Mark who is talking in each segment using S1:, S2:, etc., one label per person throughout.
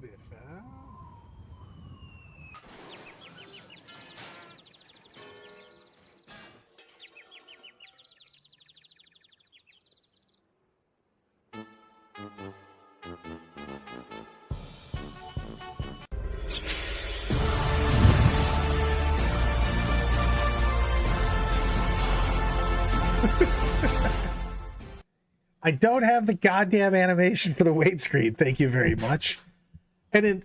S1: be fair. I don't have the goddamn animation for the wait screen. Thank you very much. And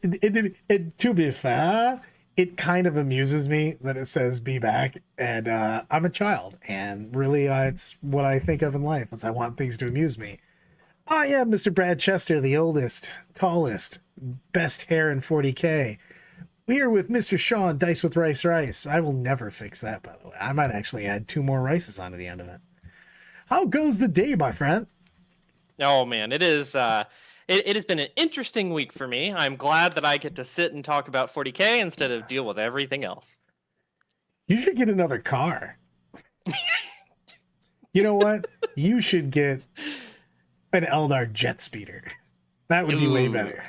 S1: to be fair, it kind of amuses me that it says "be back," and I'm a child, and really, it's what I think of in life. Is I want things to amuse me. I am Mr. Brad Chester, the oldest, tallest, best hair in 40K. Here with Mr. Sean Dice with Rice. I will never fix that, by the way. I might actually add 2 more rices onto the end of it. How goes the day, my friend?
S2: Oh man, it is. It has been an interesting week for me. I'm glad that I get to sit and talk about 40K instead of deal with everything else.
S1: You should get another car. You know what? You should get an Eldar jet speeder. That would be way better.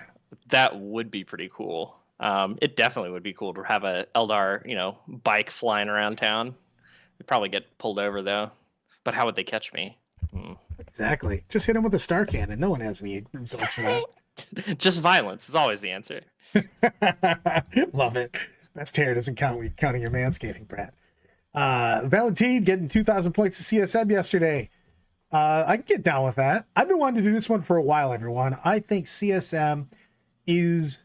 S2: That would be pretty cool. It definitely would be cool to have a Eldar, bike flying around town. We'd probably get pulled over though. But how would they catch me?
S1: Exactly. Just hit him with a star cannon. No one has any results for that.
S2: Just violence is always the answer.
S1: Love it. Best hair doesn't count when you're counting your manscaping, Brad. Valentine getting 2,000 points to CSM yesterday. I can get down with that. I've been wanting to do this one for a while, everyone. I think CSM is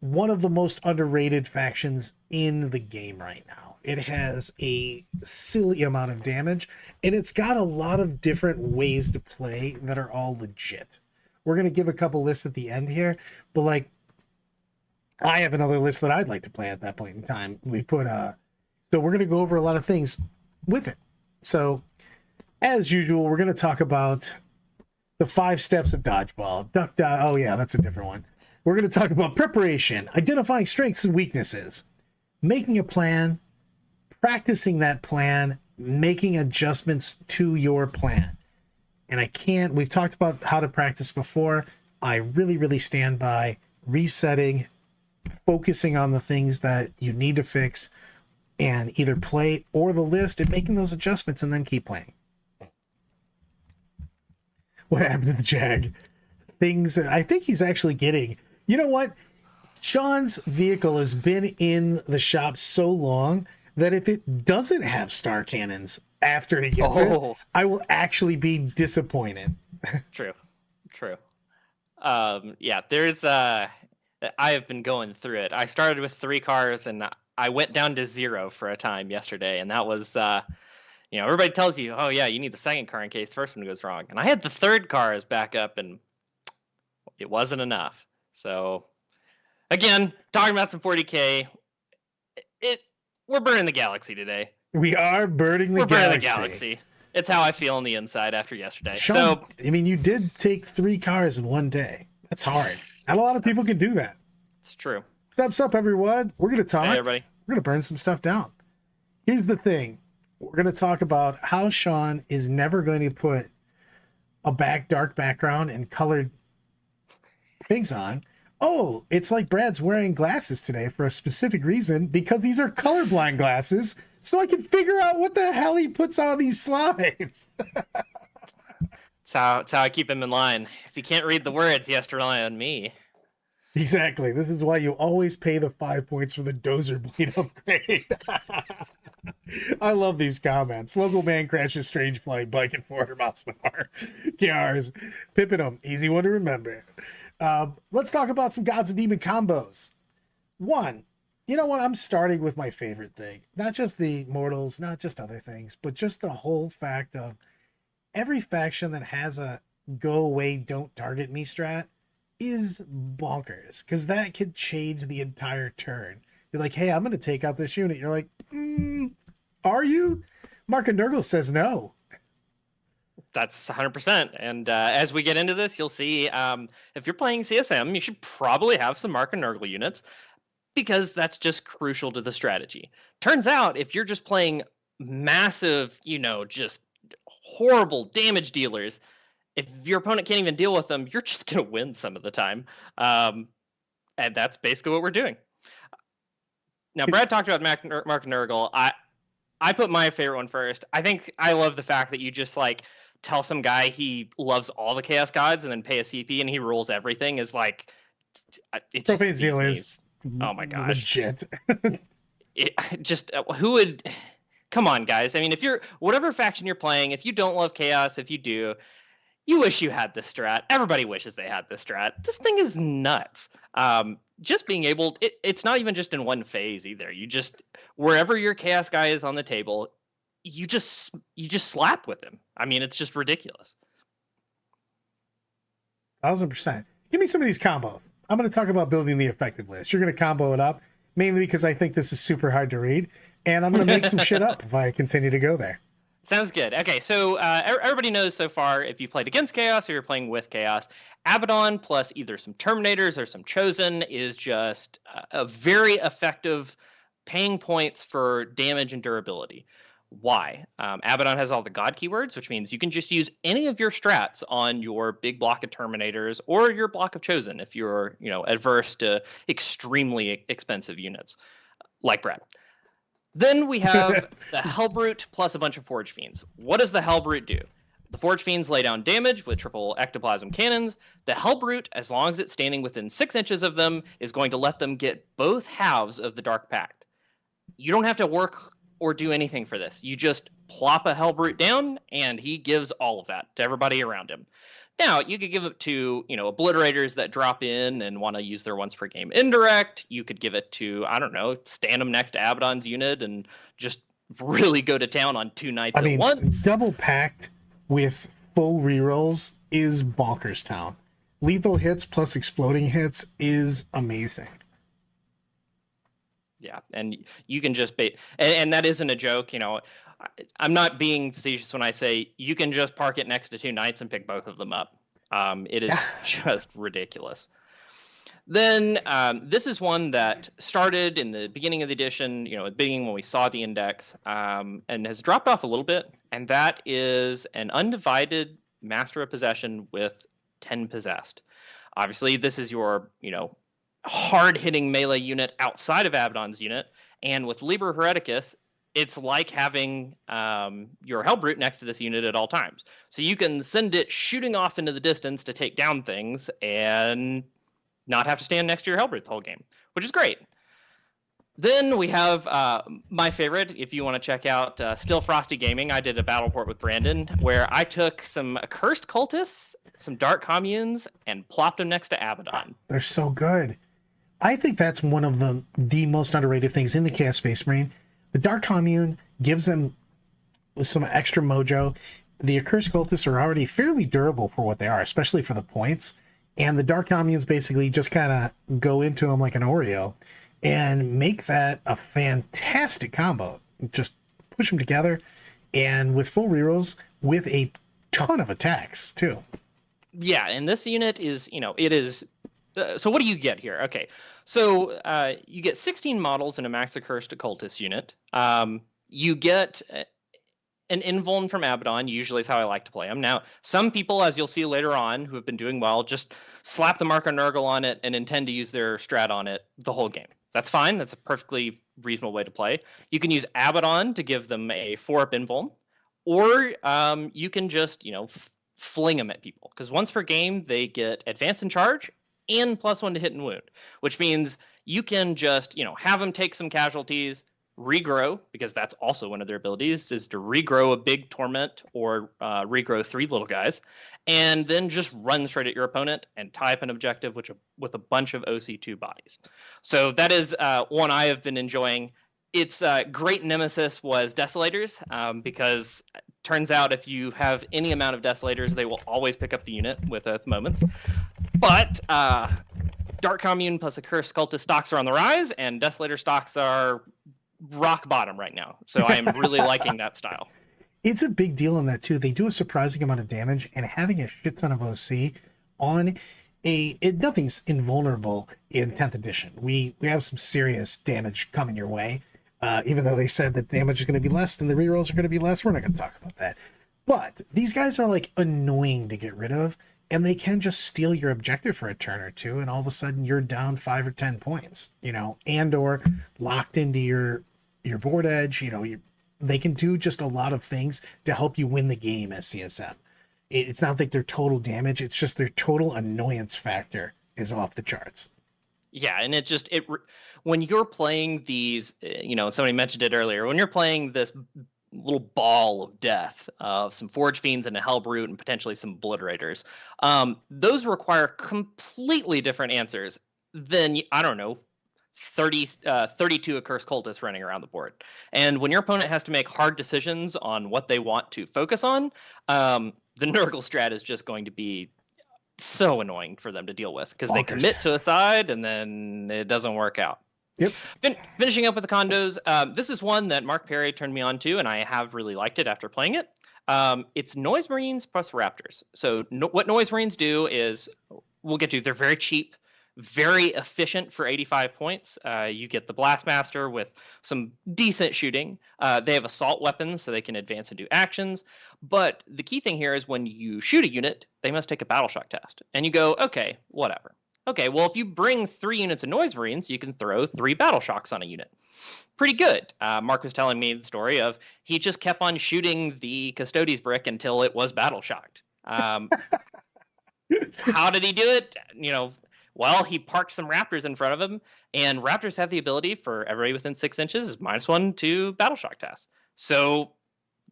S1: one of the most underrated factions in the game right now. It has a silly amount of damage, and it's got a lot of different ways to play that are all legit. We're going to give a couple lists at the end here, but I have another list that I'd like to play at that point in time. So we're going to go over a lot of things with it. So as usual, we're going to talk about the 5 steps of dodgeball. Duck, oh yeah, that's a different one. We're going to talk about preparation, identifying strengths and weaknesses, making a plan, practicing that plan, making adjustments to your plan. And we've talked about how to practice before. I really, really stand by resetting, focusing on the things that you need to fix, and either play or the list and making those adjustments and then keep playing. What happened to the Jag? I think he's actually getting, you know what? Sean's vehicle has been in the shop so long that if it doesn't have star cannons after he gets it, I will actually be disappointed.
S2: True. Yeah, I have been going through it. I started with 3 cars and I went down to 0 for a time yesterday. And that was, everybody tells you, oh yeah, you need the second car in case the first one goes wrong. And I had the 3rd car as backup and it wasn't enough. So again, talking about some 40K, we're burning the galaxy today.
S1: We are burning the galaxy.
S2: It's how I feel on the inside after yesterday.
S1: Sean, you did take 3 cars in one day. That's hard. Not a lot of people can do that.
S2: It's true.
S1: Steps up, everyone. We're going to talk.
S2: Hey, everybody.
S1: We're going to burn some stuff down. Here's the thing. We're going to talk about how Sean is never going to put a dark background and colored things on. Oh, it's like Brad's wearing glasses today for a specific reason, because these are colorblind glasses, so I can figure out what the hell he puts on these slides.
S2: That's how I keep him in line. If you can't read the words, he has to rely on me.
S1: Exactly. This is why you always pay the 5 points for the Dozer Bleed upgrade. I love these comments. Local man crashes strange flying bike at 400 miles an hour. KRs. Pippin' them. Easy one to remember. Let's talk about some Gods and Demon combos. One, you know what? I'm starting with my favorite thing. Not just the mortals, not just other things, but just the whole fact of every faction that has a go away, don't target me strat is bonkers, because that could change the entire turn. You're like, hey, I'm going to take out this unit. You're like, are you? Mark and Nurgle says no.
S2: That's 100%. And as we get into this, you'll see if you're playing CSM, you should probably have some Mark and Nurgle units, because that's just crucial to the strategy. Turns out, if you're just playing massive, just horrible damage dealers, if your opponent can't even deal with them, you're just going to win some of the time. And that's basically what we're doing. Now, Brad talked about Mark Nurgle. I put my favorite one first. I think I love the fact that you just like tell some guy he loves all the Chaos Gods and then pay a CP and he rules everything is like it's just
S1: Profane Zeal is
S2: oh my gosh,
S1: legit.
S2: Who would come on, guys? I mean, if you're whatever faction you're playing, if you don't love Chaos, if you do, you wish you had this strat. Everybody wishes they had this strat. This thing is nuts. Just being able, it's not even just in one phase either. You just, wherever your Chaos guy is on the table, you just slap with him. I mean, it's just ridiculous.
S1: 1000%. Give me some of these combos. I'm going to talk about building the effective list. You're going to combo it up, mainly because I think this is super hard to read, and I'm going to make some shit up if I continue to go there.
S2: Sounds good. Okay, so everybody knows so far, if you played against Chaos or you're playing with Chaos, Abaddon plus either some Terminators or some Chosen is just a very effective paying points for damage and durability. Why? Abaddon has all the God keywords, which means you can just use any of your strats on your big block of Terminators or your block of Chosen if you're, adverse to extremely expensive units, like Brad. Then we have the Helbrute plus a bunch of Forgefiends. What does the Helbrute do? The Forgefiends lay down damage with triple Ectoplasm cannons. The Helbrute, as long as it's standing within 6 inches of them, is going to let them get both halves of the Dark Pact. You don't have to work or do anything for this. You just plop a Helbrute down, and he gives all of that to everybody around him. Now, you could give it to, Obliterators that drop in and want to use their once per game indirect. You could give it to, I don't know, stand them next to Abaddon's unit and just really go to town on 2 knights at once.
S1: Double packed with full rerolls is bonkers town. Lethal hits plus exploding hits is amazing.
S2: Yeah, and you can just and that isn't a joke, I'm not being facetious when I say you can just park it next to 2 knights and pick both of them up. It is just ridiculous. Then this is one that started in the beginning of the edition, at the beginning when we saw the index, and has dropped off a little bit. And that is an Undivided Master of Possession with 10 Possessed. Obviously, this is your, hard-hitting melee unit outside of Abaddon's unit. And with Liber Hereticus, it's like having your Helbrute next to this unit at all times. So you can send it shooting off into the distance to take down things and not have to stand next to your Helbrute the whole game, which is great. Then we have my favorite, if you want to check out Still Frosty Gaming. I did a battle port with Brandon where I took some Accursed Cultists, some Dark Communes, and plopped them next to Abaddon.
S1: They're so good. I think that's one of the most underrated things in the Chaos Space Marine. The Dark Commune gives them some extra mojo. The Accursed Cultists are already fairly durable for what they are, especially for the points. And the Dark Communes basically just kind of go into them like an Oreo and make that a fantastic combo. Just push them together, and with full rerolls, with a ton of attacks, too.
S2: Yeah, and this unit is, it is... so what do you get here? Okay, so you get 16 models in a max Accursed Cultist unit. You get an invuln from Abaddon, usually is how I like to play them. Now, some people, as you'll see later on, who have been doing well, just slap the Marker Nurgle on it and intend to use their strat on it the whole game. That's fine. That's a perfectly reasonable way to play. You can use Abaddon to give them a 4-up invuln, or you can just, fling them at people. Because once per game, they get advance and charge and +1 to hit and wound, which means you can just, have them take some casualties, regrow, because that's also one of their abilities, is to regrow a big torment or regrow 3 little guys, and then just run straight at your opponent and tie up an objective with a bunch of OC2 bodies. So that is one I have been enjoying. Its great nemesis was Desolators, because it turns out if you have any amount of Desolators, they will always pick up the unit with Oath Moments. But Dark Commune plus Accursed Cultist stocks are on the rise, and Desolator stocks are rock bottom right now. So I am really liking that style.
S1: It's a big deal in that too. They do a surprising amount of damage, and having a shit ton of OC on nothing's invulnerable in 10th edition. We have some serious damage coming your way. Even though they said that damage is going to be less and the rerolls are going to be less, we're not going to talk about that. But these guys are like annoying to get rid of, and they can just steal your objective for a turn or two, and all of a sudden you're down 5 or 10 points, and or locked into your board edge. They can do just a lot of things to help you win the game as CSM. It's not like their total damage, it's just their total annoyance factor is off the charts.
S2: Yeah, and when you're playing these, somebody mentioned it earlier, when you're playing this little ball of death of some Forgefiends and a Helbrute and potentially some Obliterators, those require completely different answers than, I don't know, 32 Accursed Cultists running around the board. And when your opponent has to make hard decisions on what they want to focus on, the Nurgle strat is just going to be so annoying for them to deal with, because they commit to a side and then it doesn't work out.
S1: Yep.
S2: Finishing up with the condos, this is one that Mark Perry turned me on to, and I have really liked it after playing it. It's Noise Marines plus Raptors. So what Noise Marines do is, we'll get to, they're very cheap, very efficient for 85 points. You get the Blastmaster with some decent shooting. They have assault weapons, so they can advance and do actions. But the key thing here is when you shoot a unit, they must take a battle shock test. And you go, okay, whatever. Okay, well, if you bring 3 units of Noise Marines, you can throw 3 battle shocks on a unit. Pretty good. Mark was telling me the story of he just kept on shooting the Custodes brick until it was battle shocked. How did he do it? Well, he parked some Raptors in front of him, and Raptors have the ability for everybody within 6 inches is -1 to battle shock test. So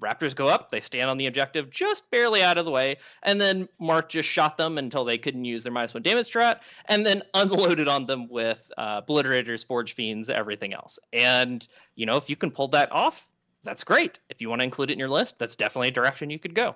S2: Raptors go up, they stand on the objective just barely out of the way, and then Mark just shot them until they couldn't use their -1 damage strat, and then unloaded on them with Obliterators, Forgefiends, everything else. And, if you can pull that off, that's great. If you want to include it in your list, that's definitely a direction you could go.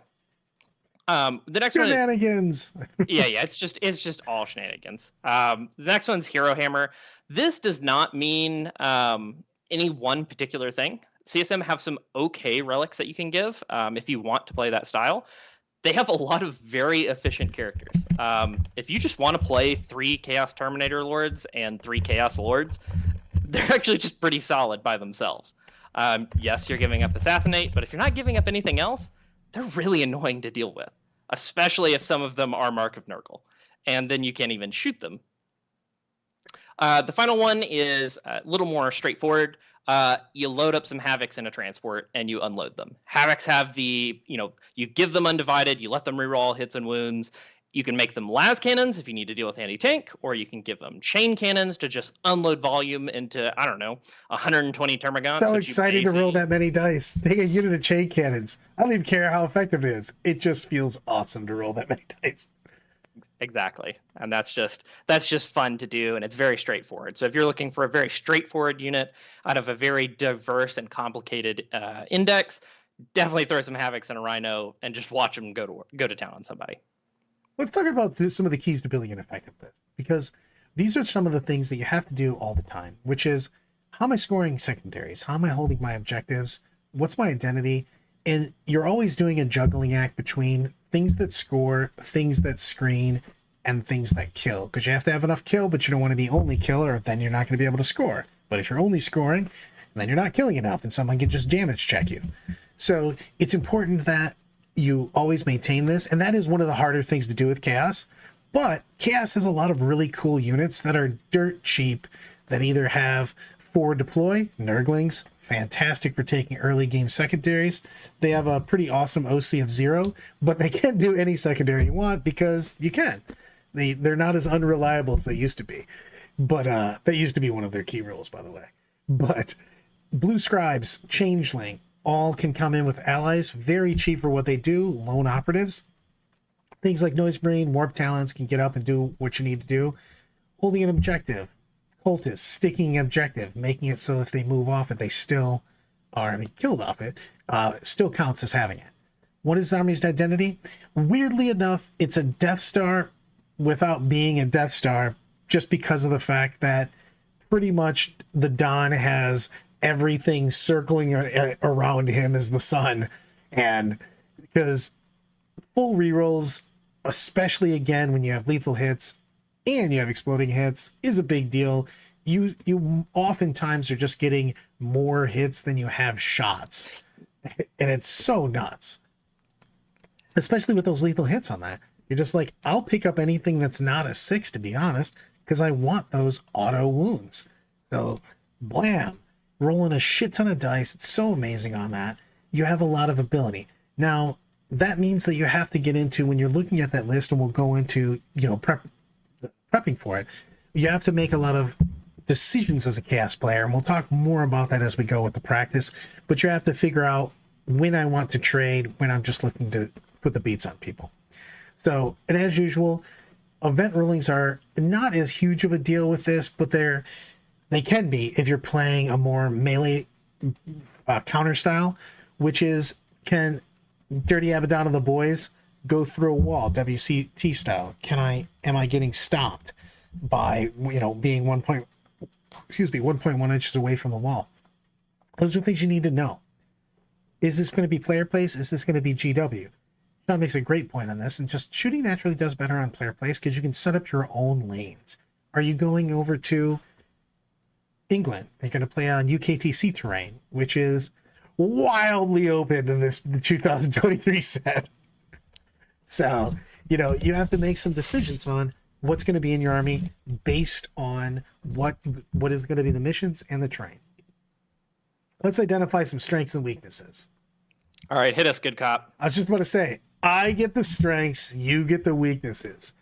S2: The next
S1: shenanigans.
S2: One is, yeah, it's just all shenanigans. The next one's Hero Hammer. This does not mean any one particular thing. CSM have some okay relics that you can give if you want to play that style. They have a lot of very efficient characters. If you just want to play 3 Chaos Terminator Lords and 3 Chaos Lords, they're actually just pretty solid by themselves. Yes, you're giving up Assassinate, but if you're not giving up anything else, they're really annoying to deal with, especially if some of them are Mark of Nurgle, and then you can't even shoot them. The final one is a little more straightforward. You load up some Havocs in a transport and you unload them. Havocs have the, you give them Undivided, you let them reroll hits and wounds. You can make them las cannons if you need to deal with anti-tank, or you can give them chain cannons to just unload volume into, 120 Termagants.
S1: So excited to roll that many dice. Take a unit of chain cannons. I don't even care how effective it is. It just feels awesome to roll that many dice.
S2: Exactly. And that's just fun to do, and it's very straightforward. So if you're looking for a very straightforward unit out of a very diverse and complicated index, definitely throw some Havocs in a Rhino and just watch them go to town on somebody.
S1: Let's talk about some of the keys to building an effective list, because these are some of the things that you have to do all the time, which is, how am I scoring secondaries? How am I holding my objectives? What's my identity? And you're always doing a juggling act between things that score, things that screen, and things that kill, because you have to have enough kill, but you don't want to be only killer, or then you're not going to be able to score. But if you're only scoring, then you're not killing enough, and someone can just damage check you. So it's important that you always maintain this, and that is one of the harder things to do with Chaos. But Chaos has a lot of really cool units that are dirt cheap, that either have forward deploy, Nurglings, fantastic for taking early game secondaries. They have a pretty awesome OC of 0, but they can't do any secondary you want because you can. They're not as unreliable as they used to be. But that used to be one of their key rules, by the way. But Blue Scribes, Changeling, all can come in with allies, very cheap for what they do. Lone operatives, things like Noise Marine, Warp Talons can get up and do what you need to do. Holding an objective, Cultists, sticking objective, making it so if they move off it, they still are killed off it, still counts as having it. What is Army's identity? Weirdly enough, it's a Death Star without being a Death Star, just because of the fact that pretty much the Don has everything circling around him as the sun, and because full rerolls, especially again when you have lethal hits and you have exploding hits, is a big deal. You oftentimes are just getting more hits than you have shots, and it's so nuts, especially with those lethal hits on that. You're just like, I'll pick up anything that's not a 6, to be honest, because I want those auto wounds. So, blam, rolling a shit ton of dice. It's so amazing on that. You have a lot of ability. Now, that means that you have to get into, when you're looking at that list, and we'll go into, prepping for it, you have to make a lot of decisions as a chaos player, and we'll talk more about that as we go with the practice, but you have to figure out when I want to trade, when I'm just looking to put the beats on people. So, and as usual, event rulings are not as huge of a deal with this, but they can be if you're playing a more melee counter style, which is, can Dirty Abaddon of the boys go through a wall, WCT style? Am I getting stopped by, being 1.1 inches away from the wall? Those are things you need to know. Is this going to be player place? Is this going to be GW? Sean makes a great point on this, and just shooting naturally does better on player place because you can set up your own lanes. Are you going over to England? You're going to play on UKTC terrain, which is wildly open in the 2023 set. So, you have to make some decisions on what's going to be in your army based on what is going to be the missions and the terrain. Let's identify some strengths and weaknesses.
S2: All right, hit us, good cop.
S1: I was just about to say, I get the strengths, you get the weaknesses.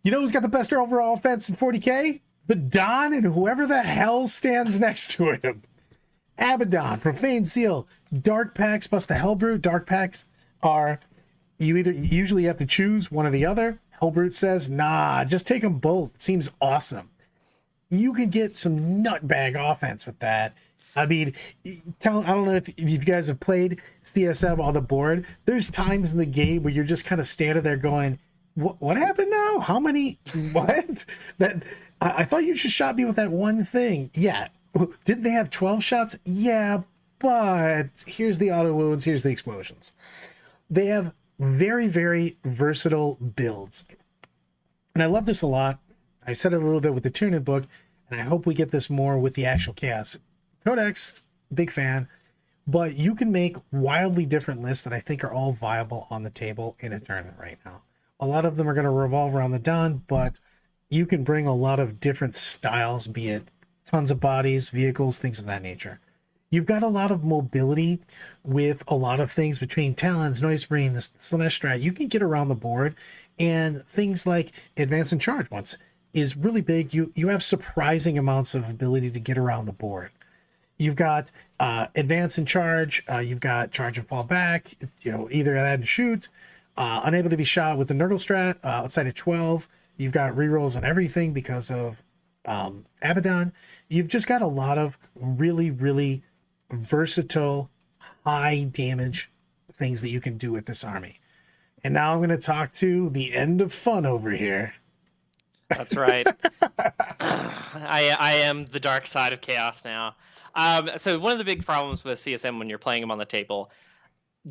S1: You know who's got the best overall offense in 40K? The Don and whoever the hell stands next to him. Abaddon, Profane Seal, Dark Packs plus the Helbrute. Dark Packs are, you usually have to choose one or the other. Helbrute says, nah, just take them both. It seems awesome. You can get some nutbag offense with that. I mean, I don't know if you guys have played CSM on the board. There's times in the game where you're just kind of standing there going, what happened now? How many? What? I thought you just shot me with that one thing. Yeah. Didn't they have 12 shots? Yeah, but here's the auto wounds. Here's the explosions. They have very, very versatile builds. And I love this a lot. I said it a little bit with the Tyranid book, and I hope we get this more with the actual Chaos Codex. Big fan. But you can make wildly different lists that I think are all viable on the table in a tournament right now. A lot of them are going to revolve around the Don, but you can bring a lot of different styles, be it tons of bodies, vehicles, things of that nature. You've got a lot of mobility with a lot of things between Talons, Noise Marine, the Slaanesh strat. You can get around the board, and things like Advance and Charge once is really big. You have surprising amounts of ability to get around the board. You've got Advance and Charge. You've got Charge and Fall Back. Either that and shoot. Unable to be shot with the Nurgle strat outside of 12. You've got rerolls on everything because of Abaddon. You've just got a lot of really, really versatile, high damage things that you can do with this army. And now I'm going to talk to the end of fun over here.
S2: That's right. I am the dark side of chaos now. So one of the big problems with CSM when you're playing them on the table,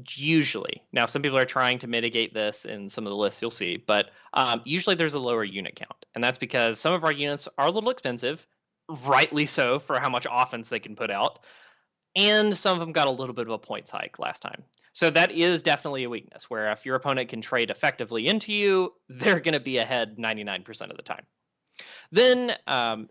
S2: usually, now some people are trying to mitigate this in some of the lists you'll see, but usually there's a lower unit count. And that's because some of our units are a little expensive, rightly so for how much offense they can put out. And some of them got a little bit of a points hike last time. So that is definitely a weakness, where if your opponent can trade effectively into you, they're going to be ahead 99% of the time. Then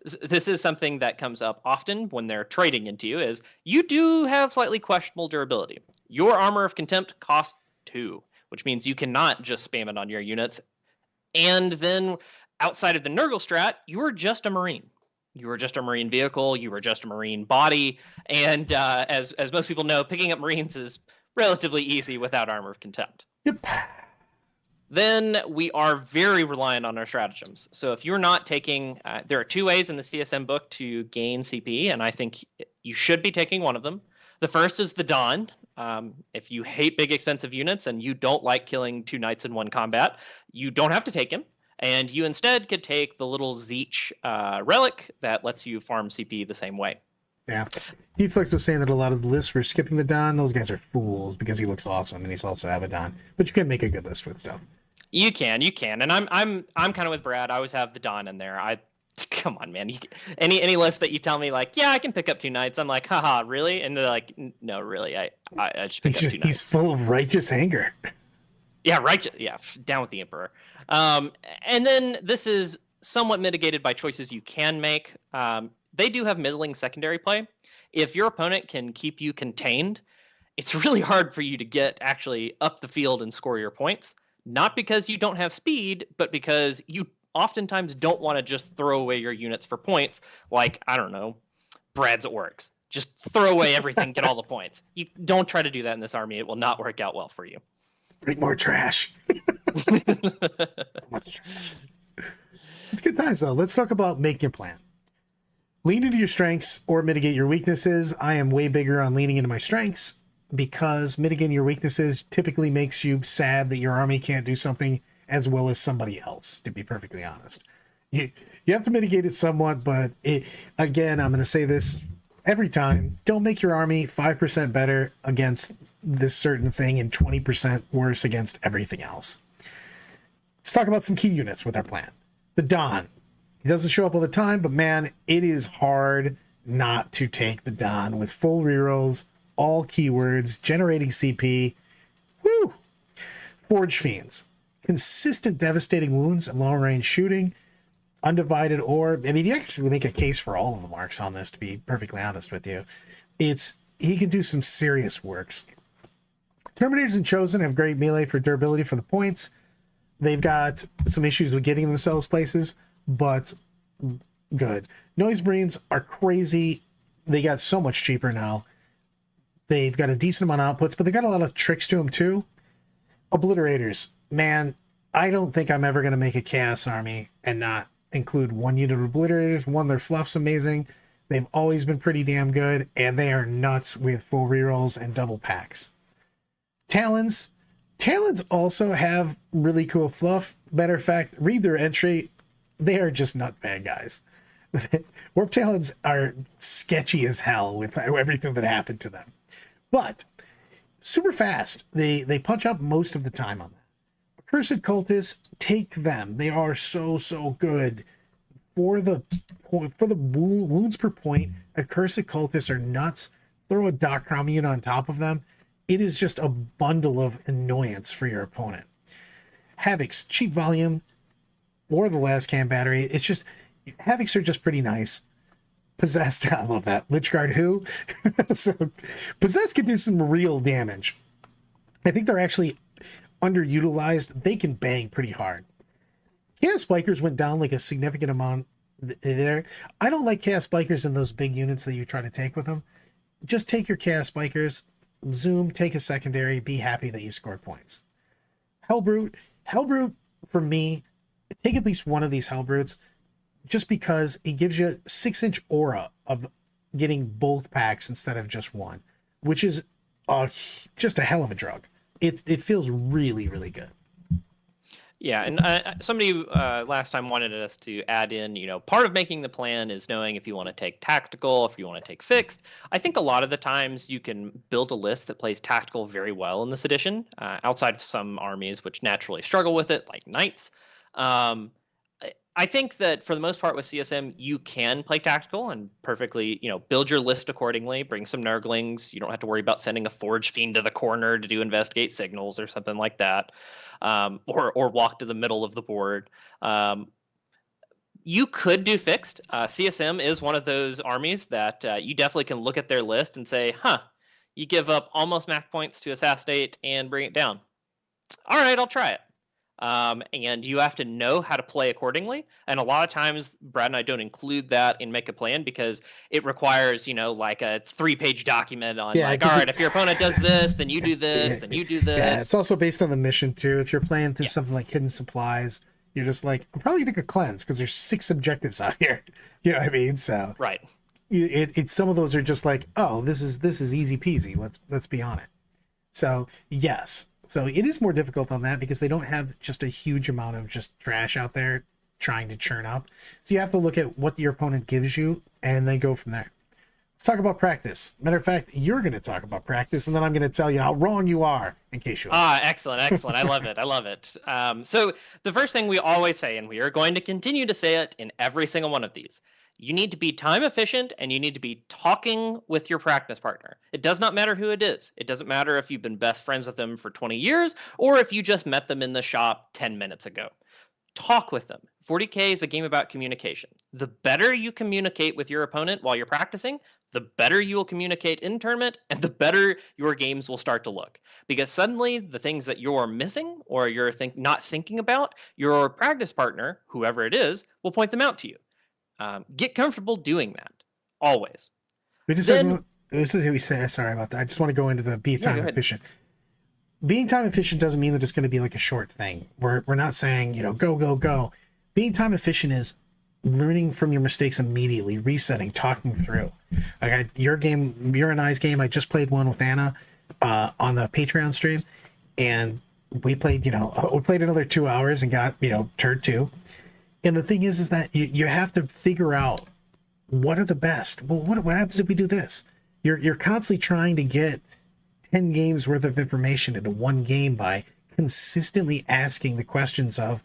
S2: this is something that comes up often when they're trading into you, is you do have slightly questionable durability. Your Armor of Contempt costs 2, which means you cannot just spam it on your units. And then outside of the Nurgle strat, you're just a Marine. You were just a Marine vehicle. You were just a Marine body. And as most people know, picking up Marines is relatively easy without Armor of Contempt.
S1: Yep.
S2: Then we are very reliant on our stratagems. So if you're not taking, there are 2 ways in the CSM book to gain CP, and I think you should be taking one of them. The first is the Dawn. If you hate big expensive units and you don't like killing 2 knights in 1 combat, you don't have to take him. And you instead could take the little Zeech relic that lets you farm CP the same way.
S1: Yeah. Deflex was saying that a lot of the lists were skipping the Don. Those guys are fools because he looks awesome and he's also Abaddon. But you can make a good list with stuff.
S2: You can. And I'm kind of with Brad. I always have the Don in there. Come on, man. Any list that you tell me like, yeah, I can pick up 2 knights, I'm like, haha, really? And they're like, no, really, I just pick up 2 knights.
S1: He's full of righteous anger.
S2: Yeah, righteous. Yeah, down with the Emperor. And then this is somewhat mitigated by choices you can make. They do have middling secondary play. If your opponent can keep you contained, it's really hard for you to get actually up the field and score your points. Not because you don't have speed, but because you oftentimes don't want to just throw away your units for points, like, I don't know, Brad's Orcs. Just throw away everything, get all the points. You don't try to do that in this army. It will not work out well for you.
S1: Bring more trash. Much trash. It's good times, though. Let's talk about making a plan. Lean into your strengths or mitigate your weaknesses. I am way bigger on leaning into my strengths because mitigating your weaknesses typically makes you sad that your army can't do something as well as somebody else, to be perfectly honest. You have to mitigate it somewhat, but again, I'm going to say this every time. Don't make your army 5% better against this certain thing and 20% worse against everything else. Let's talk about some key units with our plan. The Don. He doesn't show up all the time, but man, it is hard not to take the Don with full rerolls, all keywords, generating CP. Woo! Forgefiends. Consistent devastating wounds and long-range shooting. Undivided orb. I mean, you actually make a case for all of the marks on this, to be perfectly honest with you. He can do some serious works. Terminators and Chosen have great melee for durability for the points. They've got some issues with getting themselves places, but good. Noise Marines are crazy. They got so much cheaper now. They've got a decent amount of outputs, but they've got a lot of tricks to them too. Obliterators. Man, I don't think I'm ever going to make a Chaos army and not include one unit of Obliterators. One, their fluff's amazing. They've always been pretty damn good, and they are nuts with full rerolls and double packs. Talons. Talons also have really cool fluff. Matter of fact, read their entry. They are just nut bad guys. Warp Talons are sketchy as hell with everything that happened to them. But super fast. They punch up most of the time on that. Accursed Cultists, take them. They are so good. For the wounds per point, Accursed Cultists are nuts. Throw a Commune on top of them. It is just a bundle of annoyance for your opponent. Havocs, cheap volume, or the last cam battery. It's just, Havocs are just pretty nice. Possessed, I love that. Lichguard who? So, Possessed can do some real damage. I think they're actually underutilized. They can bang pretty hard. Chaos Bikers went down like a significant amount there. I don't like Chaos Bikers in those big units that you try to take with them. Just take your Chaos Bikers, zoom, take a secondary, be happy that you scored points. Helbrute. Helbrute, for me, take at least one of these Helbrutes just because it gives you 6-inch aura of getting both packs instead of just one, which is just a hell of a drug. It feels really, really good.
S2: Yeah, and somebody last time wanted us to add in, part of making the plan is knowing if you want to take tactical, if you want to take fixed. I think a lot of the times you can build a list that plays tactical very well in this edition, outside of some armies which naturally struggle with it, like Knights. I think that for the most part with CSM, you can play tactical and perfectly, build your list accordingly, bring some Nurglings. You don't have to worry about sending a Forgefiend to the corner to do investigate signals or something like that, or walk to the middle of the board. You could do fixed. CSM is one of those armies that you definitely can look at their list and say, you give up almost max points to assassinate and bring it down. All right, I'll try it. And you have to know how to play accordingly. And a lot of times, Brad and I don't include that in Make a Plan because it requires, like a 3-page document on all right, if your opponent does this, then you do this, then you do this.
S1: Yeah, it's also based on the mission too. If you're playing through something like Hidden Supplies, you're just like, I'm probably going to cleanse because there's 6 objectives out here. You know what I mean? So
S2: right.
S1: It's some of those are just like, oh, this is easy peasy. Let's be on it. So yes. So it is more difficult on that because they don't have just a huge amount of just trash out there trying to churn up. So you have to look at what your opponent gives you and then go from there. Let's talk about practice. Matter of fact, you're going to talk about practice and then I'm going to tell you how wrong you are in case you are.
S2: Excellent. I love it. So the first thing we always say, and we are going to continue to say it in every single one of these, You need to be time efficient and you need to be talking with your practice partner. It does not matter who it is. It doesn't matter if you've been best friends with them for 20 years or if you just met them in the shop 10 minutes ago. Talk with them. 40K is a game about communication. The better you communicate with your opponent while you're practicing, the better you will communicate in tournament and the better your games will start to look. Because suddenly the things that you're missing or you're not thinking about, your practice partner, whoever it is, will point them out to you. Get comfortable doing that. Always.
S1: This is what we say. Sorry about that. I just want to go into the be time efficient. Being time efficient doesn't mean that it's going to be like a short thing. We're not saying, go. Being time efficient is learning from your mistakes immediately, resetting, talking through. Like your and I's game, I just played one with Anna on the Patreon stream, and we played another 2 hours and got, turd 2. And the thing is that you have to figure out what are the best. Well, what happens if we do this? You're constantly trying to get 10 games worth of information into one game by consistently asking the questions of,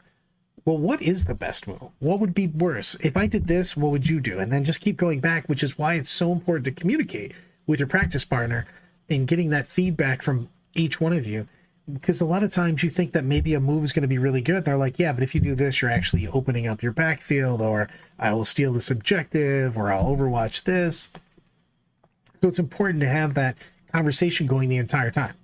S1: well, what is the best move? What would be worse? If I did this, what would you do? And then just keep going back, which is why it's so important to communicate with your practice partner and getting that feedback from each one of you. Because a lot of times you think that maybe a move is going to be really good. They're like, yeah, but if you do this, you're actually opening up your backfield, or I will steal this objective, or I'll overwatch this. So it's important to have that conversation going the entire time.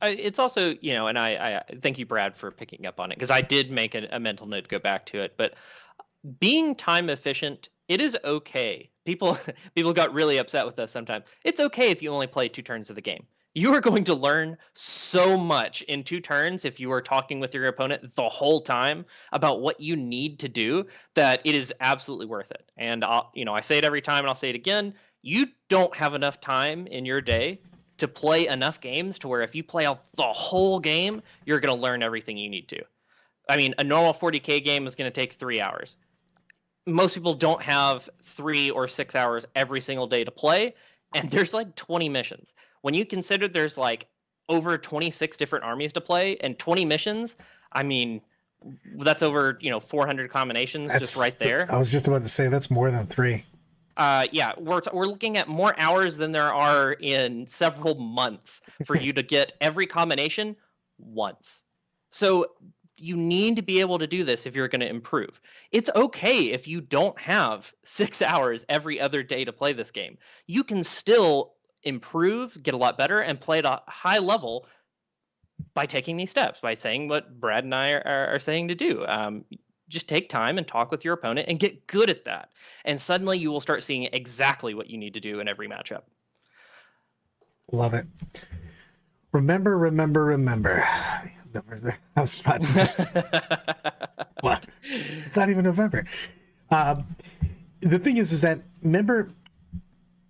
S2: It's also, and I thank you, Brad, for picking up on it, because I did make a mental note to go back to it. But being time efficient, it is okay. People got really upset with us sometimes. It's okay if you only play 2 turns of the game. You are going to learn so much in 2 turns if you are talking with your opponent the whole time about what you need to do, that it is absolutely worth it. And I say it every time and I'll say it again. You don't have enough time in your day to play enough games to where if you play out the whole game, you're going to learn everything you need to. I mean, a normal 40K game is going to take 3 hours. Most people don't have 3 or 6 hours every single day to play, and there's like 20 missions. When you consider there's like over 26 different armies to play and 20 missions, I mean, that's over 400 combinations just right there.
S1: I was just about to say that's more than 3.
S2: Yeah, we're looking at more hours than there are in several months for you to get every combination once. So you need to be able to do this if you're going to improve. It's okay if you don't have 6 hours every other day to play this game. You can still improve, get a lot better, and play at a high level by taking these steps, by saying what Brad and I are saying to do. Just take time and talk with your opponent and get good at that. And suddenly you will start seeing exactly what you need to do in every matchup.
S1: Love it. Remember. I was about to just... What? It's not even November. The thing is that remember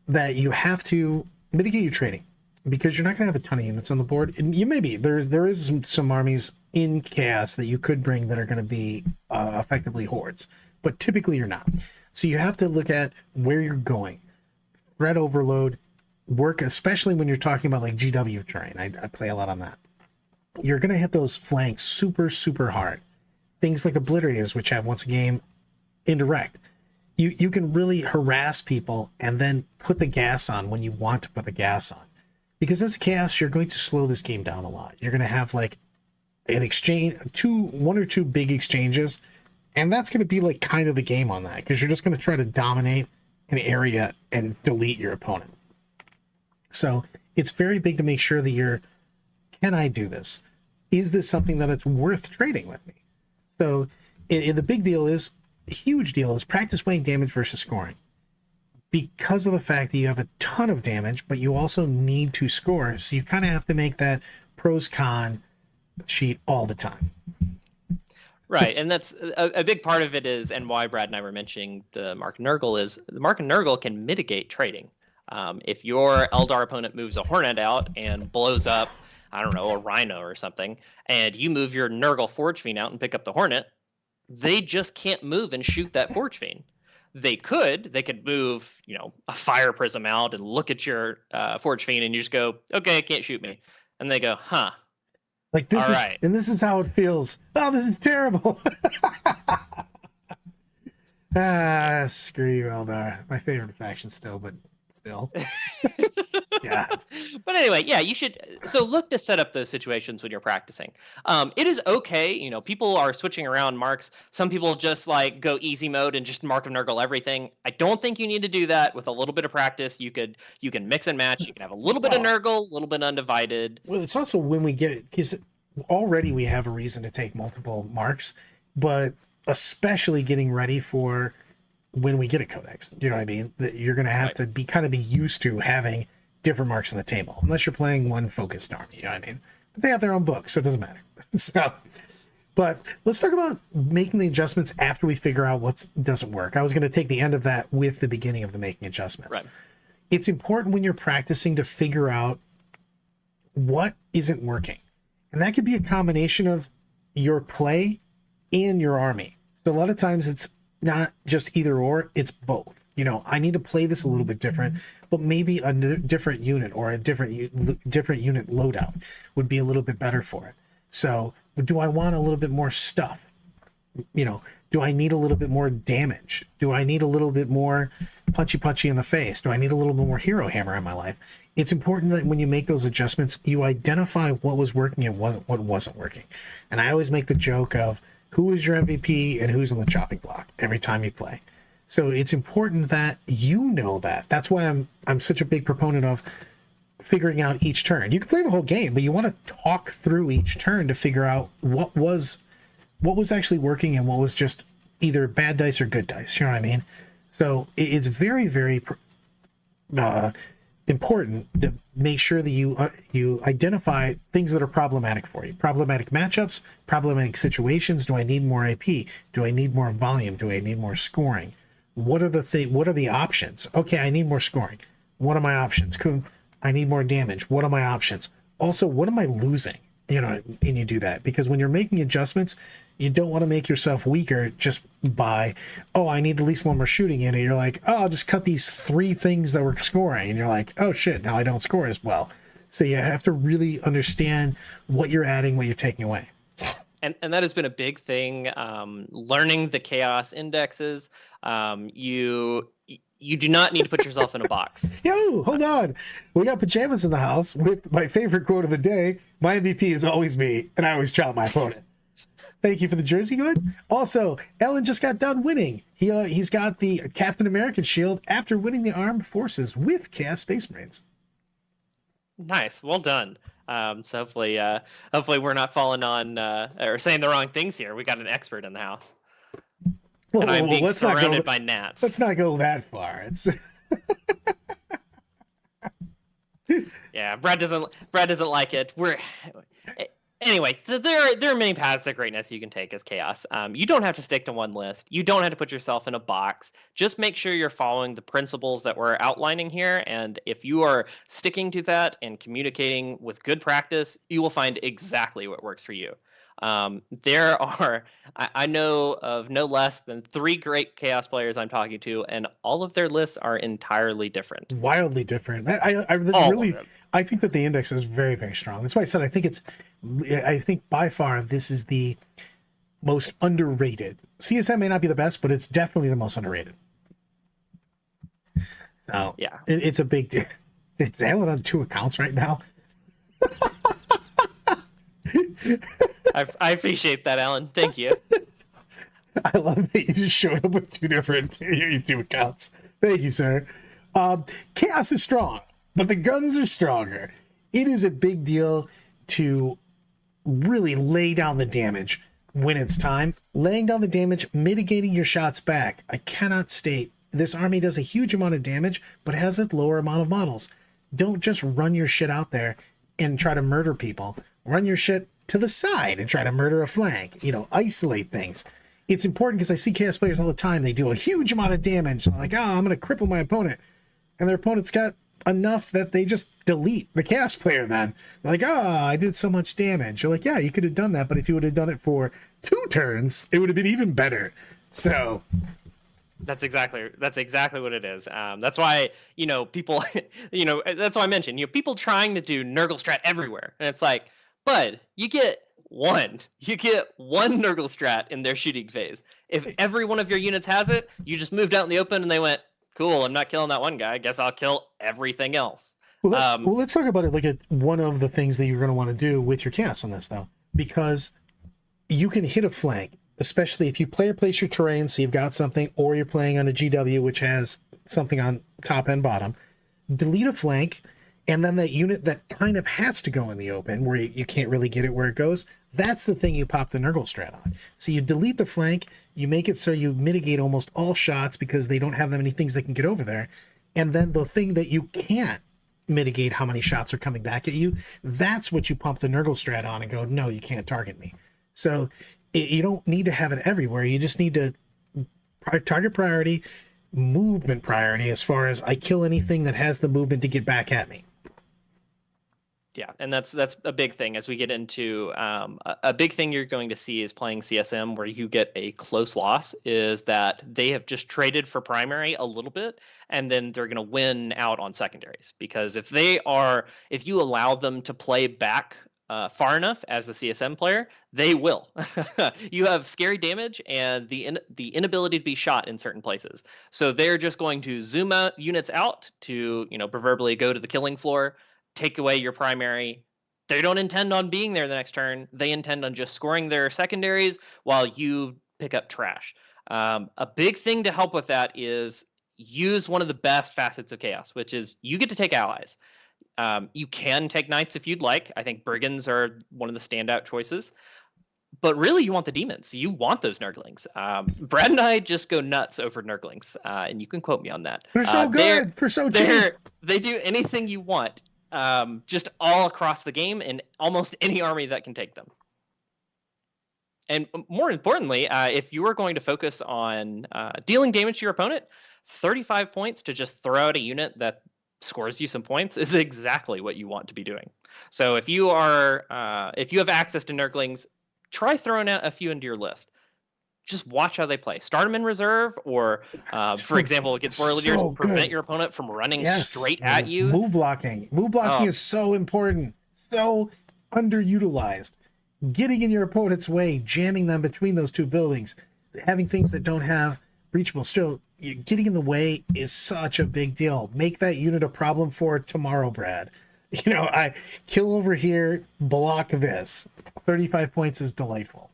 S1: that you have to mitigate your trading, because you're not going to have a ton of units on the board. And you maybe there is some armies in Chaos that you could bring that are going to be effectively hordes, but typically you're not. So you have to look at where you're going. Threat overload work, especially when you're talking about like GW terrain. I play a lot on that. You're going to hit those flanks super, super hard. Things like Obliterators, which have once a game indirect. You can really harass people and then put the gas on when you want to put the gas on. Because as a Chaos, you're going to slow this game down a lot. You're going to have like an exchange, 1 or 2 big exchanges, and that's going to be like kind of the game on that, because you're just going to try to dominate an area and delete your opponent. So it's very big to make sure that can I do this? Is this something that it's worth trading with me? So the big deal is, huge deal is practice weighing damage versus scoring. Because of the fact that you have a ton of damage, but you also need to score. So you kind of have to make that pros con sheet all the time.
S2: Right, and that's a big part of it is, and why Brad and I were mentioning the Mark Nurgle is, the Mark Nurgle can mitigate trading. If your Eldar opponent moves a Hornet out and blows up, I don't know, a Rhino or something, and you move your Nurgle Forgefiend out and pick up the Hornet, they just can't move and shoot that Forgefiend. They could move, a Fire Prism out and look at your Forgefiend, and you just go, okay, can't shoot me. And they go, huh.
S1: Like this is, right. And this is how it feels. Oh, this is terrible. Screw you, Eldar. My favorite faction still, but still. Yeah.
S2: But anyway, yeah, you should. So look to set up those situations when you're practicing. It is okay. People are switching around marks. Some people just like go easy mode and just mark of Nurgle everything. I don't think you need to do that. With a little bit of practice, you can mix and match. You can have a little bit of Nurgle, a little bit Undivided.
S1: Well, it's also when we get it, because already we have a reason to take multiple marks, but especially getting ready for when we get a codex. You know what I mean? That you're going to have to be used to having different marks on the table, unless you're playing one focused army. You know what I mean? But they have their own book, so it doesn't matter. But let's talk about making the adjustments after we figure out what doesn't work. I was going to take the end of that with the beginning of the making adjustments.
S2: Right.
S1: It's important when you're practicing to figure out what isn't working. And that could be a combination of your play and your army. So a lot of times it's not just either or, it's both. I need to play this a little bit different, but maybe a different unit or a different unit loadout would be a little bit better for it. So do I want a little bit more stuff? Do I need a little bit more damage? Do I need a little bit more punchy in the face? Do I need a little bit more hero hammer in my life? It's important that when you make those adjustments, you identify what was working and what wasn't working. And I always make the joke of who is your MVP and who's on the chopping block every time you play. So it's important that you know that. That's why I'm such a big proponent of figuring out each turn. You can play the whole game, but you want to talk through each turn to figure out what was actually working and what was just either bad dice or good dice. You know what I mean? So it's very, very important to make sure that you identify things that are problematic for you. Problematic matchups, problematic situations. Do I need more AP? Do I need more volume? Do I need more scoring? What are the options? Okay, I need more scoring. What are my options? I need more damage. What are my options? Also, what am I losing? And you do that because when you're making adjustments, you don't want to make yourself weaker just by, I need at least one more shooting in it. You're like, I'll just cut these 3 things that were scoring. And you're like, oh shit, now I don't score as well. So you have to really understand what you're adding, what you're taking away.
S2: And that has been a big thing. Learning the chaos indexes. You do not need to put yourself in a box.
S1: Yo, hold on. We got pajamas in the house with my favorite quote of the day. My MVP is always me, and I always chop my opponent. Thank you for the jersey, good. Also, Ellen just got done winning. He's got the Captain American shield after winning the Armed Forces with Chaos Space Marines.
S2: Nice, well done. So hopefully we're not falling on or saying the wrong things here. We got an expert in the house. And I'm being surrounded by gnats.
S1: Let's not go that far. It's
S2: yeah, Brad doesn't like it. Anyway, so there are many paths to greatness you can take as chaos. You don't have to stick to one list. You don't have to put yourself in a box. Just make sure you're following the principles that we're outlining here. And if you are sticking to that and communicating with good practice, you will find exactly what works for you. There are, I know of no less than 3 great chaos players I'm talking to, and all of their lists are entirely different.
S1: Wildly different. I think that the index is very, very strong. That's why I said I think by far this is the most underrated. CSM may not be the best, but it's definitely the most underrated. So
S2: yeah,
S1: it's a big deal. Is Alan on 2 accounts right now?
S2: I appreciate that, Alan. Thank you.
S1: I love that you just showed up with 2 different YouTube accounts. Thank you, sir. Chaos is strong, but the guns are stronger. It is a big deal to really lay down the damage when it's time. Laying down the damage, mitigating your shots back. I cannot state this army does a huge amount of damage, but has a lower amount of models. Don't just run your shit out there and try to murder people. Run your shit to the side and try to murder a flank. Isolate things. It's important because I see chaos players all the time. They do a huge amount of damage. They're like, I'm going to cripple my opponent. And their opponent's got enough that they just delete the chaos player then. They're like, I did so much damage. You're like, yeah, you could have done that, but if you would have done it for 2 turns, it would have been even better. So
S2: that's exactly what it is. That's why, people, that's why I mentioned, people trying to do Nurgle strat everywhere. And it's like, bud, you get one. You get one Nurgle strat in their shooting phase. If every one of your units has it, you just moved out in the open and they went, cool, I'm not killing that one guy. I guess I'll kill everything else.
S1: Well, let's talk about it. Like one of the things that you're going to want to do with your chaos on this, though, because you can hit a flank, especially if you place your terrain, so you've got something, or you're playing on a GW, which has something on top and bottom. Delete a flank, and then that unit that kind of has to go in the open, where you can't really get it where it goes, that's the thing you pop the Nurgle strat on. So you delete the flank, you make it so you mitigate almost all shots because they don't have that many things that can get over there. And then the thing that you can't mitigate how many shots are coming back at you, that's what you pump the Nurgle strat on and go, no, you can't target me. So you don't need to have it everywhere. You just need to target priority, movement priority, as far as I kill anything that has the movement to get back at me.
S2: Yeah, and that's a big thing as we get into a big thing you're going to see is playing CSM where you get a close loss is that they have just traded for primary a little bit and then they're going to win out on secondaries because if you allow them to play back far enough as the CSM player, they will. You have scary damage and the inability to be shot in certain places. So they're just going to zoom out units out to, proverbially go to the killing floor, take away your primary. They don't intend on being there the next turn. They intend on just scoring their secondaries while you pick up trash. A big thing to help with that is use one of the best facets of Chaos, which is you get to take allies. You can take knights if you'd like. I think brigands are one of the standout choices. But really, you want the demons. You want those Nurglings. Brad and I just go nuts over Nurglings, and you can quote me on that.
S1: They're so good. They're so cheap.
S2: They do anything you want. Just all across the game in almost any army that can take them. And more importantly, if you are going to focus on dealing damage to your opponent, 35 points to just throw out a unit that scores you some points is exactly what you want to be doing. So if you have access to Nurglings, try throwing out a few into your list. Just watch how they play. Start them in reserve, or for example, against Warlords, prevent your opponent from running straight at you.
S1: Move blocking. Move blocking is so important, so underutilized. Getting in your opponent's way, jamming them between those two buildings, having things that don't have breachable. Still, getting in the way is such a big deal. Make that unit a problem for tomorrow, Brad. I kill over here, block this. 35 points is delightful.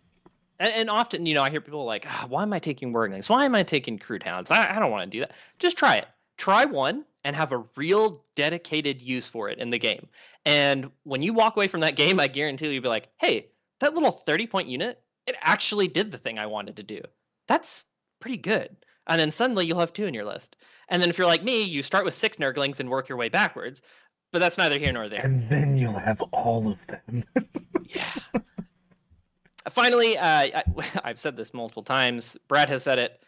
S2: And often, I hear people like, why am I taking Nurglings? Why am I taking Crude Hounds? I don't want to do that. Just try it. Try one and have a real dedicated use for it in the game. And when you walk away from that game, I guarantee you'll be like, hey, that little 30-point unit, it actually did the thing I wanted to do. That's pretty good. And then suddenly you'll have 2 in your list. And then if you're like me, you start with 6 Nurglings and work your way backwards. But that's neither here nor there.
S1: And then you'll have all of them.
S2: Yeah. Finally, I've said this multiple times. Brad has said it.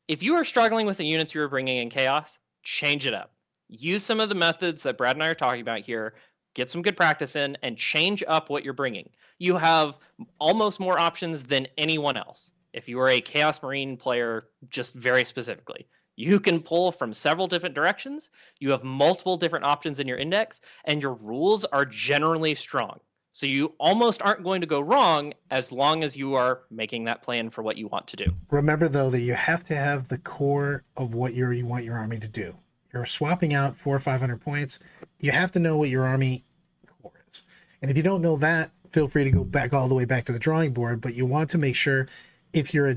S2: If you are struggling with the units you are bringing in Chaos, change it up. Use some of the methods that Brad and I are talking about here. Get some good practice in and change up what you're bringing. You have almost more options than anyone else. If you are a Chaos Marine player, just very specifically, you can pull from several different directions. You have multiple different options in your index, and your rules are generally strong. So you almost aren't going to go wrong as long as you are making that plan for what you want to do.
S1: Remember, though, that you have to have the core of what you want your army to do. You're swapping out 400 or 500 points. You have to know what your army core is. And if you don't know that, feel free to go back all the way back to the drawing board. But you want to make sure if you're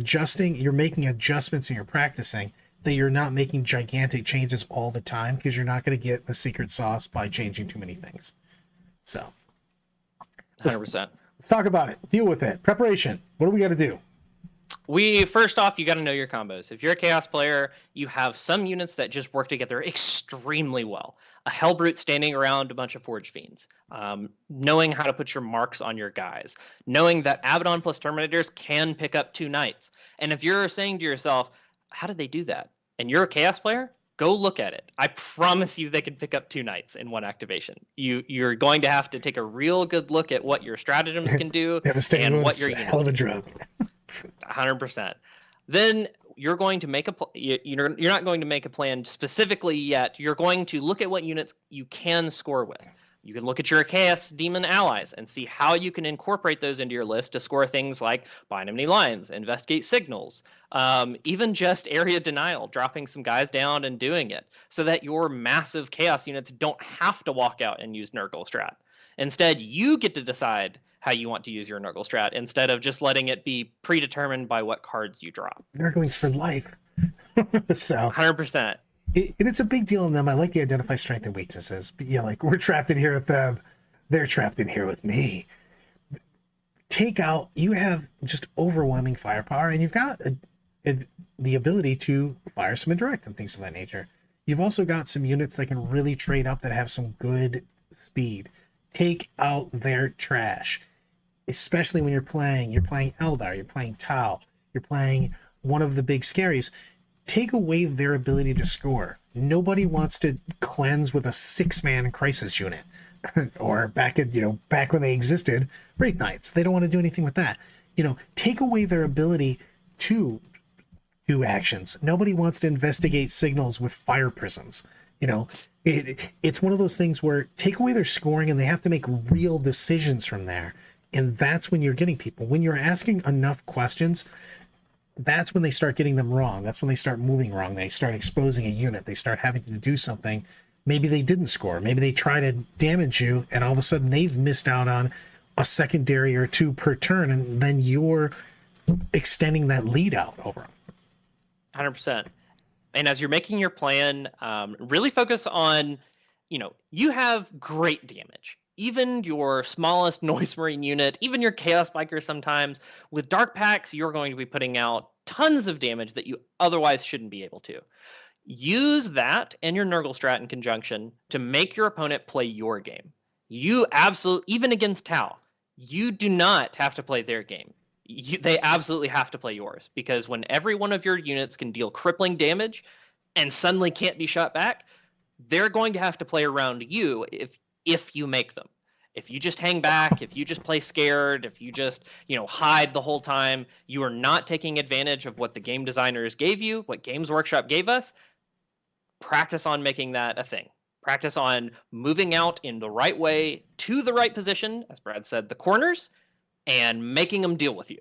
S1: making adjustments and you're practicing, that you're not making gigantic changes all the time, because you're not going to get the secret sauce by changing too many things. So
S2: 100%.
S1: Let's talk about it. Deal with it. Preparation. What do we got to do?
S2: First off, you got to know your combos. If you're a Chaos player, you have some units that just work together extremely well. A Helbrute standing around a bunch of Forgefiends. Knowing how to put your marks on your guys. Knowing that Abaddon plus Terminators can pick up 2 knights. And if you're saying to yourself, how did they do that? And you're a Chaos player, go look at it. I promise you they can pick up 2 knights in one activation. You're going to have to take a real good look at what your stratagems can do and what your units
S1: hell of a drug.
S2: 100%. Then you're going to make you're not going to make a plan specifically yet. You're going to look at what units you can score with. You can look at your Chaos Demon allies and see how you can incorporate those into your list to score things like Bind Enemy Lines, Investigate Signals, even just Area Denial, dropping some guys down and doing it, so that your massive Chaos units don't have to walk out and use Nurgle strat. Instead, you get to decide how you want to use your Nurgle strat instead of just letting it be predetermined by what cards you drop.
S1: Nurglings for life. So
S2: 100%.
S1: And it's a big deal in them. I like the identify strength and weaknesses. But yeah, like we're trapped in here with them. They're trapped in here with me. Take out, you have just overwhelming firepower, and you've got the ability to fire some indirect and things of that nature. You've also got some units that can really trade up that have some good speed. Take out their trash, especially when you're playing Eldar, you're playing Tau, you're playing one of the big scaries. Take away their ability to score. Nobody wants to cleanse with a 6-man crisis unit, or back when they existed, Wraith Knights. They don't want to do anything with that. Take away their ability to do actions. Nobody wants to investigate signals with fire prisms. It's one of those things where take away their scoring and they have to make real decisions from there. And that's when you're getting people. When you're asking enough questions, that's when they start getting them wrong. That's when they start moving wrong. They start exposing a unit. They start having to do something. Maybe they didn't score. Maybe they try to damage you, and all of a sudden they've missed out on a secondary or two per turn, and then you're extending that lead out over them.
S2: 100%. And as you're making your plan, really focus on, you have great damage. Even your smallest Noise Marine unit, even your Chaos Biker sometimes, with Dark Packs, you're going to be putting out tons of damage that you otherwise shouldn't be able to. Use that and your Nurgle strat in conjunction to make your opponent play your game. You absolutely, even against Tau, you do not have to play their game. They absolutely have to play yours, because when every one of your units can deal crippling damage and suddenly can't be shot back, they're going to have to play around you if you make them. If you just hang back, if you just play scared, if you just, hide the whole time, you are not taking advantage of what the game designers gave you, what Games Workshop gave us. Practice on making that a thing. Practice on moving out in the right way to the right position, as Brad said, the corners, and making them deal with you.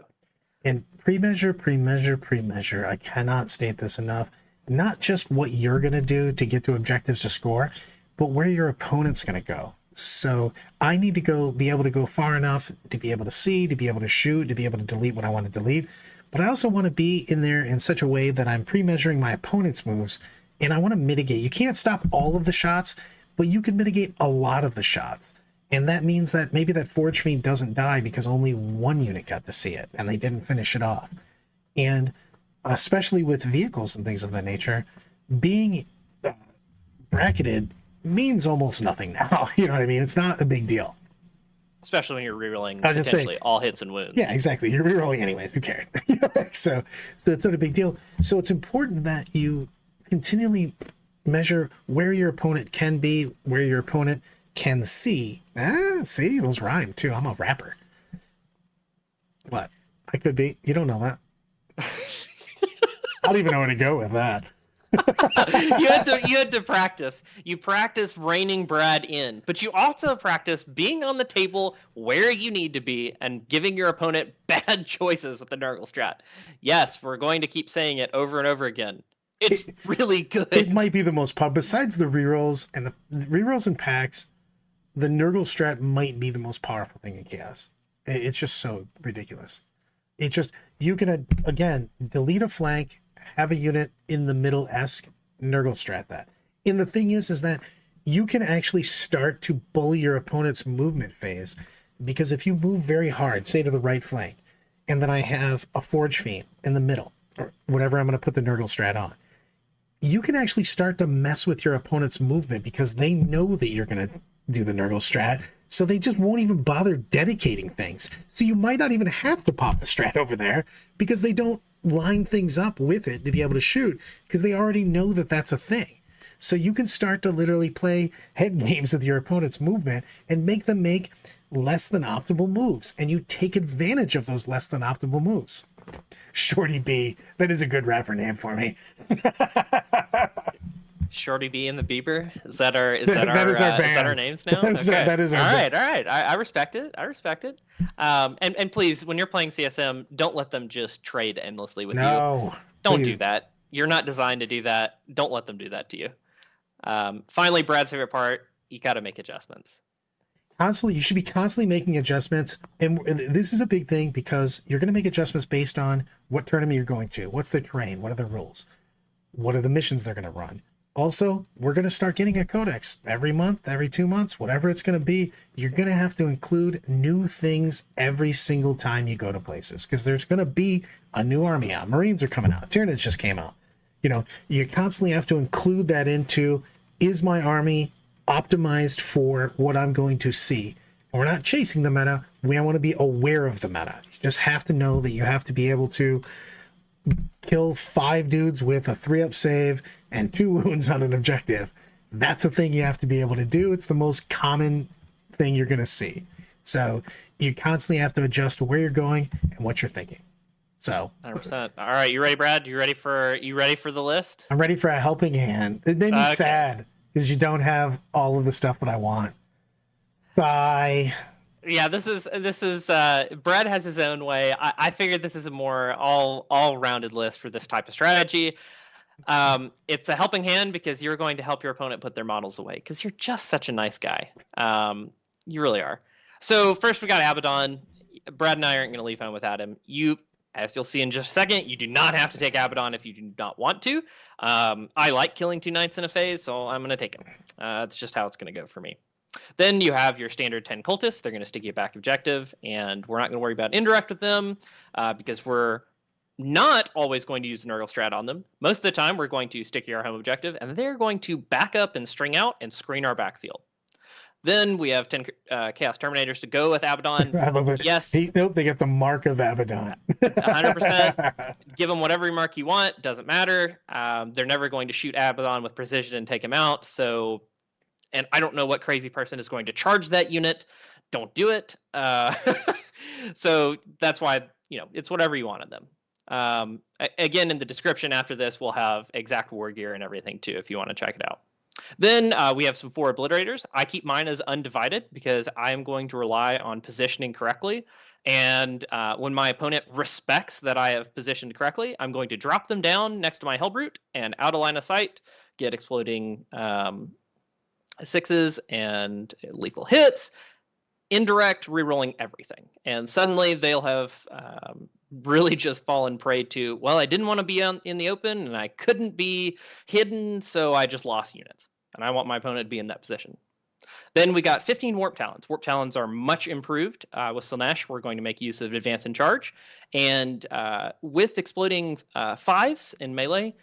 S1: And pre-measure. I cannot state this enough. Not just what you're going to do to get to objectives to score, but where your opponent's going to go. So I need to be able to go far enough to be able to see, to be able to shoot, to be able to delete what I want to delete. But I also want to be in there in such a way that I'm pre-measuring my opponent's moves, and I want to mitigate. You can't stop all of the shots, but you can mitigate a lot of the shots. And that means that maybe that Forgefiend doesn't die because only one unit got to see it and they didn't finish it off. And especially with vehicles and things of that nature, being bracketed means almost nothing now. You know what I mean? It's not a big deal.
S2: Especially when you're rerolling potentially all hits and wounds.
S1: Yeah, exactly. You're rerolling anyways. Who cares? So it's not a big deal. So it's important that you continually measure where your opponent can be, where your opponent can see. See, those rhyme too. I'm a rapper. What? I could be. You don't know that. I don't even know where to go with that.
S2: you had to practice. You practice reining Brad in, but you also practice being on the table where you need to be and giving your opponent bad choices with the Nurgle strat. Yes, we're going to keep saying it over and over again. It's really good.
S1: It might be the most besides the rerolls and packs, the Nurgle strat might be the most powerful thing in Chaos. It's just so ridiculous. It's just, you can, again, delete a flank, have a unit in the middle-esque, Nurgle strat that. And the thing is that you can actually start to bully your opponent's movement phase, because if you move very hard, say to the right flank, and then I have a Forgefiend in the middle, or whatever I'm going to put the Nurgle strat on, you can actually start to mess with your opponent's movement because they know that you're going to do the Nurgle strat, so they just won't even bother dedicating things. So you might not even have to pop the strat over there because they don't line things up with it to be able to shoot, because they already know that that's a thing. So you can start to literally play head games with your opponent's movement and make them make less than optimal moves, and you take advantage of those less than optimal moves. Shorty B, that is a good rapper name for me.
S2: Shorty B and the Bieber. Is that our names now?
S1: That is our
S2: band. All right. I respect it. And please, when you're playing CSM, don't let them just trade endlessly with you.
S1: No.
S2: Don't
S1: please.
S2: do that. You're not designed to do that. Don't let them do that to you. Finally, Brad's favorite part, you got to make adjustments.
S1: You should be constantly making adjustments. And this is a big thing because you're going to make adjustments based on what tournament you're going to. What's the terrain? What are the rules? What are the missions they're going to run? Also, we're going to start getting a codex every month, every 2 months, whatever it's going to be. You're going to have to include new things every single time you go to places because there's going to be a new army out. Marines are coming out. Tyranids just came out. You constantly have to include that into, is my army optimized for what I'm going to see? And we're not chasing the meta. We want to be aware of the meta. You just have to know that you have to be able to kill 5 dudes with a 3-up save and 2 wounds on an objective. That's a thing you have to be able to do. It's the most common thing you're going to see. So you constantly have to adjust to where you're going and what you're thinking. So
S2: 100%. All right, you ready, Brad? You ready for the list?
S1: I'm ready for a helping hand. It made me sad because you don't have all of the stuff that I want. Bye.
S2: Yeah, this is Brad has his own way. I figured this is a more all-rounded list for this type of strategy. It's a helping hand because you're going to help your opponent put their models away because you're just such a nice guy. You really are. So first we got Abaddon. Brad and I aren't going to leave home without him. As you'll see in just a second, you do not have to take Abaddon if you do not want to. I like killing 2 knights in a phase, so I'm going to take him. That's just how it's going to go for me. Then you have your standard 10 cultists. They're going to stick you back objective, and we're not going to worry about indirect with them because we're not always going to use the Nurgle strat on them. Most of the time, we're going to stick our home objective, and they're going to back up and string out and screen our backfield. Then we have 10 Chaos Terminators to go with Abaddon.
S1: I love it.
S2: Yes.
S1: Nope, they get the mark of Abaddon.
S2: 100%. Give them whatever mark you want. Doesn't matter. They're never going to shoot Abaddon with precision and take him out. So, and I don't know what crazy person is going to charge that unit. Don't do it. So that's why, it's whatever you want of them. Again, in the description after this, we'll have exact war gear and everything too, if you want to check it out. Then we have some 4 Obliterators. I keep mine as Undivided because I am going to rely on positioning correctly. And when my opponent respects that I have positioned correctly, I'm going to drop them down next to my Helbrute and out of line of sight, get exploding 6s and lethal hits, indirect, rerolling everything. And suddenly they'll have really just fallen prey to, well, I didn't want to be in the open and I couldn't be hidden, so I just lost units. And I want my opponent to be in that position. Then we got 15 Warp Talons. Warp Talons are much improved. With Slaanesh, we're going to make use of Advance and Charge. And with exploding 5s in melee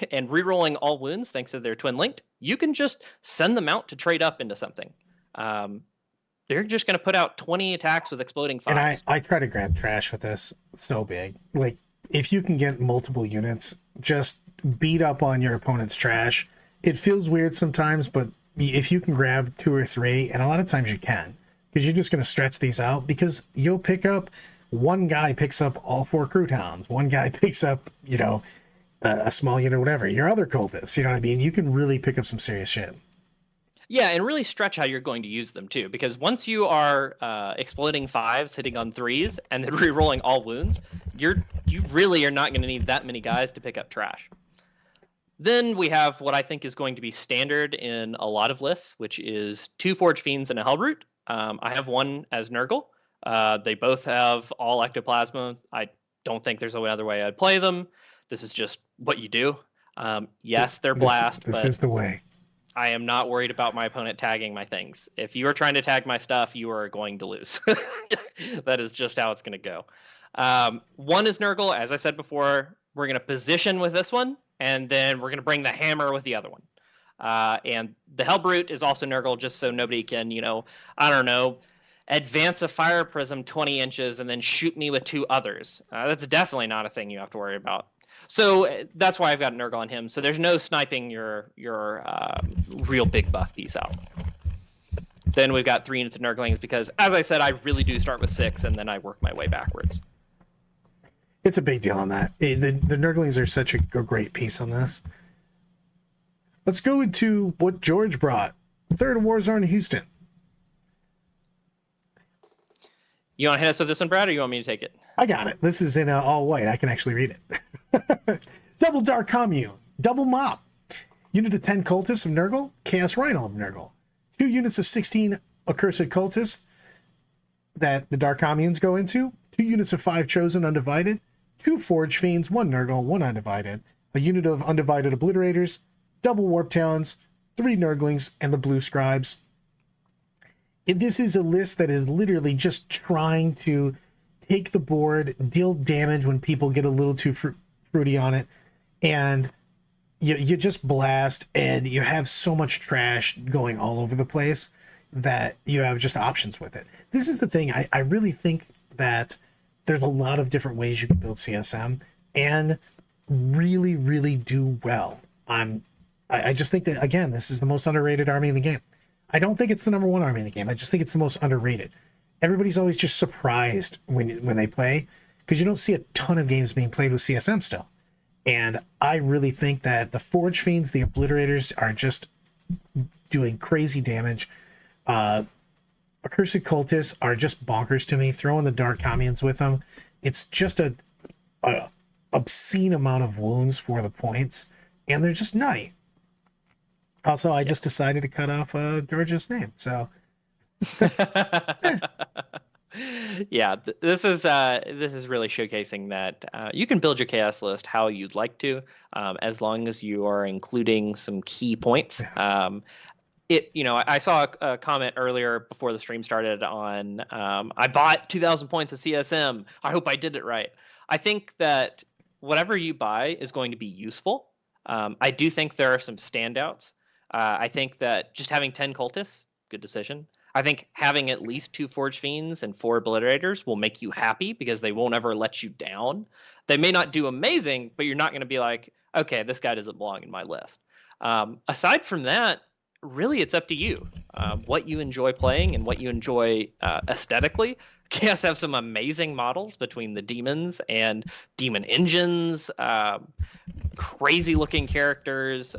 S2: and rerolling all wounds, thanks to their twin linked, you can just send them out to trade up into something. They're just going to put out 20 attacks with exploding 5s.
S1: And I try to grab trash with this so big. Like, if you can get multiple units, just beat up on your opponent's trash. It feels weird sometimes, but if you can grab 2 or 3, and a lot of times you can, because you're just going to stretch these out, because you'll pick up, one guy picks up all 4 Crude Hounds, one guy picks up, a small unit or whatever, your other cultists, you know what I mean? You can really pick up some serious shit.
S2: Yeah, and really stretch how you're going to use them too, because once you are exploding 5s, hitting on 3s, and then re-rolling all wounds, you really are not going to need that many guys to pick up trash. Then we have what I think is going to be standard in a lot of lists, which is 2 Forgefiends and a Helbrute. I have one as Nurgle. They both have all Ectoplasma. I don't think there's another way I'd play them. This is just what you do. Yes, they're blast.
S1: This is the way.
S2: I am not worried about my opponent tagging my things. If you are trying to tag my stuff, you are going to lose. That is just how it's going to go. One is Nurgle. As I said before, we're going to position with this one, and then we're going to bring the hammer with the other one. And the Helbrute is also Nurgle, just so nobody can, advance a fire prism 20 inches and then shoot me with 2 others. That's definitely not a thing you have to worry about. So that's why I've got Nurgle on him. So there's no sniping your real big buff piece out. Then we've got 3 units of Nurglings because, as I said, I really do start with 6 and then I work my way backwards.
S1: It's a big deal on that. The Nurglings are such a great piece on this. let's go into what George brought. Third Warzone Houston.
S2: You want to hit us with this one, Brad, or you want me to take it?
S1: I got it. This is in all white. I can actually read it. Double Dark Commune. Double Mop. Unit of 10 Cultists of Nurgle. Chaos Rhino of Nurgle. 2 units of 16 Accursed Cultists that the Dark Communes go into. 2 units of 5 Chosen Undivided. 2 Forgefiends, 1 Nurgle, 1 Undivided. A unit of Undivided Obliterators. Double Warp Talons. 3 Nurglings, and the Blue Scribes. This is a list that is literally just trying to take the board, deal damage when people get a little too fruity on it, and you just blast, and you have so much trash going all over the place that you have just options with it. This is the thing. I really think that there's a lot of different ways you can build CSM and really, really do well. I just think that, again, this is the most underrated army in the game. I don't think it's the number 1 army in the game. I just think it's the most underrated. Everybody's always just surprised when they play, because you don't see a ton of games being played with CSM still. And I really think that the Forgefiends, the Obliterators, are just doing crazy damage. Accursed Cultists are just bonkers to me. Throwing the Dark Communes with them, it's just a obscene amount of wounds for the points, and they're just nutty. Also, I just decided to cut off George's name, so.
S2: Yeah, this is really showcasing that you can build your chaos list how you'd like to, as long as you are including some key points. I saw a comment earlier before the stream started on I bought 2,000 points of CSM. I hope I did it right. I think that whatever you buy is going to be useful. I do think there are some standouts. I think that just having 10 cultists, good decision. I think having at least 2 Forgefiends and 4 Obliterators will make you happy, because they won't ever let you down. They may not do amazing, but you're not going to be like, okay, this guy doesn't belong in my list. Aside from that, really, it's up to you. What you enjoy playing and what you enjoy aesthetically. Chaos have some amazing models between the demons and demon engines, crazy looking characters,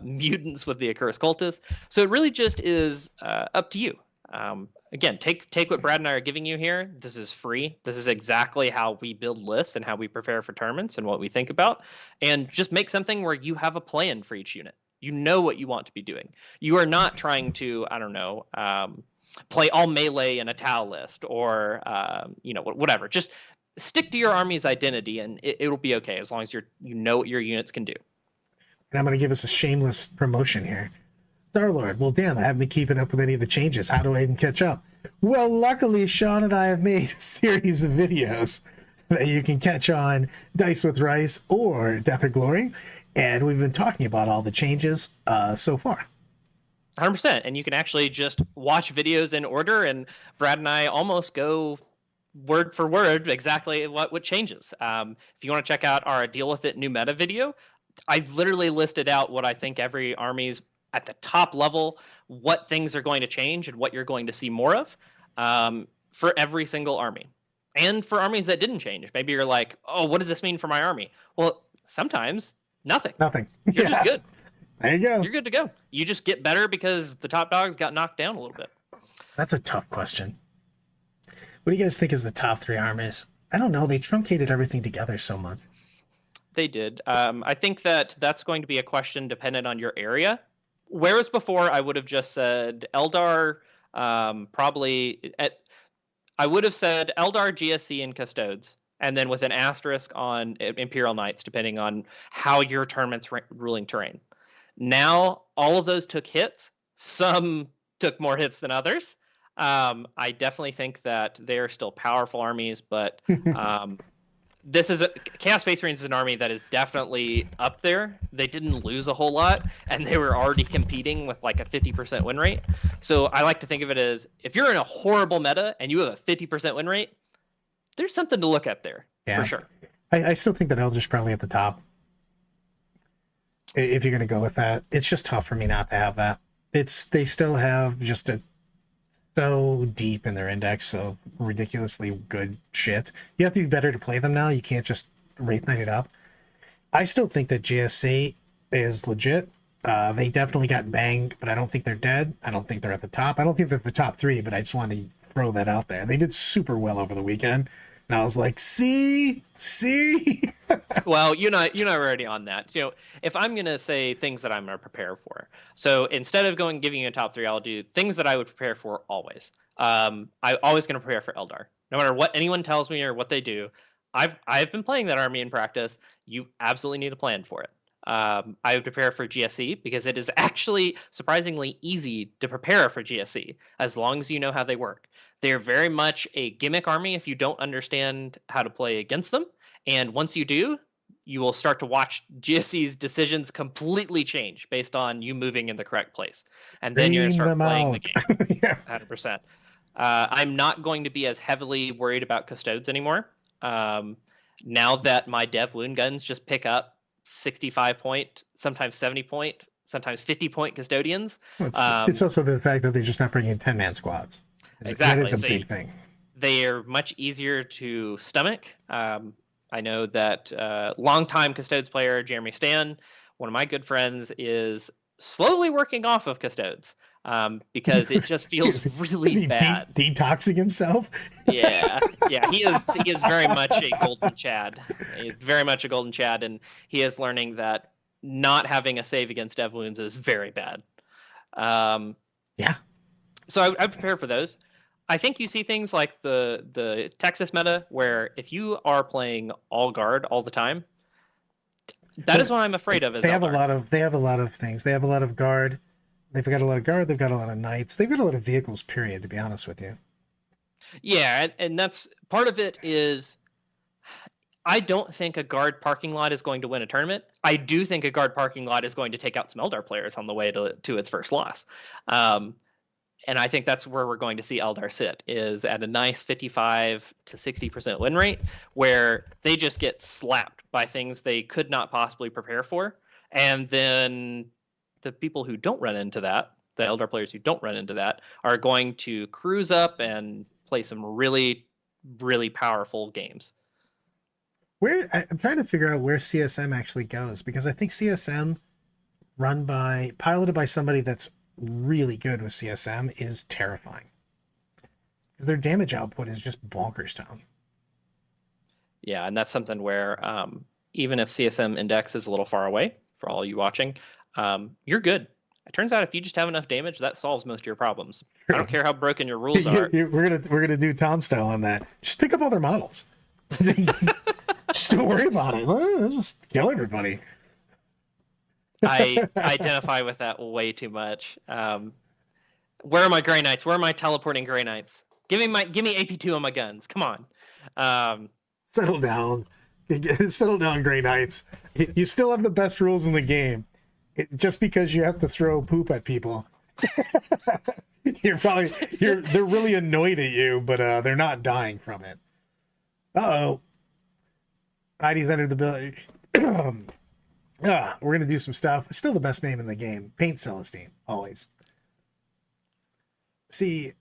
S2: mutants with the Accursed Cultists. So it really just is up to you. Again, take what Brad and I are giving you here. This is free. This is exactly how we build lists and how we prepare for tournaments and what we think about. And just make something where you have a plan for each unit. You know what you want to be doing. You are not trying to, I don't know, play all melee in a Tal list, or whatever. Just stick to your army's identity, and it'll be okay, as long as you know what your units can do.
S1: And I'm going to give us a shameless promotion here. Star-Lord, well, damn, I haven't been keeping up with any of the changes. How do I even catch up? Well, luckily, Sean and I have made a series of videos that you can catch on Dice with Rice or Death or Glory. And we've been talking about all the changes so far.
S2: 100%. And you can actually just watch videos in order, and Brad and I almost go word for word exactly what changes. If you want to check out our Deal With It New Meta video, I literally listed out what I think every army's at the top level, what things are going to change and what you're going to see more of for every single army. And for armies that didn't change. Maybe you're like, oh, what does this mean for my army? Well, sometimes nothing. You're just good.
S1: There you go.
S2: You're good to go. You just get better because the top dogs got knocked down a little bit.
S1: That's a tough question. What do you guys think is the top 3 armies? I don't know. They truncated everything together so much.
S2: They did. I think that's going to be a question dependent on your area. Whereas before, I would have just said Eldar, I would have said Eldar, GSC, and Custodes, and then with an asterisk on Imperial Knights, depending on how your tournament's ruling terrain. Now, all of those took hits. Some took more hits than others. I definitely think that they're still powerful armies, but Chaos Space Marines is an army that is definitely up there. They didn't lose a whole lot, and they were already competing with like a 50% win rate. So I like to think of it as, if you're in a horrible meta and you have a 50% win rate, there's something to look at there, for sure.
S1: I still think that Elder's probably at the top. If you're going to go with that, it's just tough for me not to have that. They still have just so deep in their index of ridiculously good shit. You have to be better to play them now. You can't just Wraith Knight it up. I still think that GSC is legit. They definitely got banged, but I don't think they're dead. I don't think they're at the top. I don't think they're the top 3, but I just wanted to throw that out there. They did super well over the weekend, and I was like, see.
S2: Well, you and I are already on that. If I'm gonna say things that I'm gonna prepare for, so instead of giving you a top 3, I'll do things that I would prepare for always. I'm always gonna prepare for Eldar, no matter what anyone tells me or what they do. I've been playing that army in practice. You absolutely need a plan for it. I would prepare for GSE because it is actually surprisingly easy to prepare for GSE as long as you know how they work. They're very much a gimmick army if you don't understand how to play against them. And once you do, you will start to watch GSE's decisions completely change based on you moving in the correct place. And then you're going to start playing the game.
S1: Yeah.
S2: 100%. I'm not going to be as heavily worried about custodes anymore. Now that my dev wound guns just pick up 65 point, sometimes 70 point, sometimes 50 point custodians.
S1: It's also the fact that they're just not bringing 10-man squads.
S2: Exactly.
S1: That is a big thing.
S2: They are much easier to stomach. I know that longtime Custodes player Jeremy Stan, one of my good friends, is slowly working off of Custodes because it just feels really bad.
S1: Detoxing himself.
S2: Yeah. He is very much a golden Chad. Very much a golden Chad, and he is learning that not having a save against dev wounds is very bad.
S1: Yeah.
S2: So I prepare for those. I think you see things like the Texas meta where if you are playing all guard all the time, that is what I'm afraid of.
S1: They have a lot of things. They have a lot of guard. They've got a lot of guard. They've got a lot of knights. They've got a lot of vehicles. Period. To be honest with you.
S2: Yeah, and that's part of it. Is I don't think a guard parking lot is going to win a tournament. I do think a guard parking lot is going to take out some Eldar players on the way to its first loss. And I think that's where we're going to see Eldar sit, is at a nice 55 to 60% win rate, where they just get slapped by things they could not possibly prepare for. And then the people who don't run into that, the Eldar players who don't run into that, are going to cruise up and play some really, really powerful games.
S1: I'm trying to figure out where CSM actually goes, because I think CSM piloted by somebody that's really good with CSM is terrifying, because their damage output is just bonkers town.
S2: Yeah, and that's something where even if CSM index is a little far away for all you watching, you're good. It turns out if you just have enough damage, that solves most of your problems. I don't care how broken your rules are.
S1: We're gonna do Tom style on that. Just pick up all their models. Just don't worry about it. Just kill everybody.
S2: I identify with that way too much. Where are my Grey Knights? Where are my teleporting Grey Knights? Give me AP2 on my guns. Come on.
S1: Settle down. Settle down, Grey Knights. You still have the best rules in the game. Just because you have to throw poop at people. They're really annoyed at you, but they're not dying from it. Uh-oh. ID's entered the building. We're going to do some stuff. Still the best name in the game. Paint Celestine, always. See,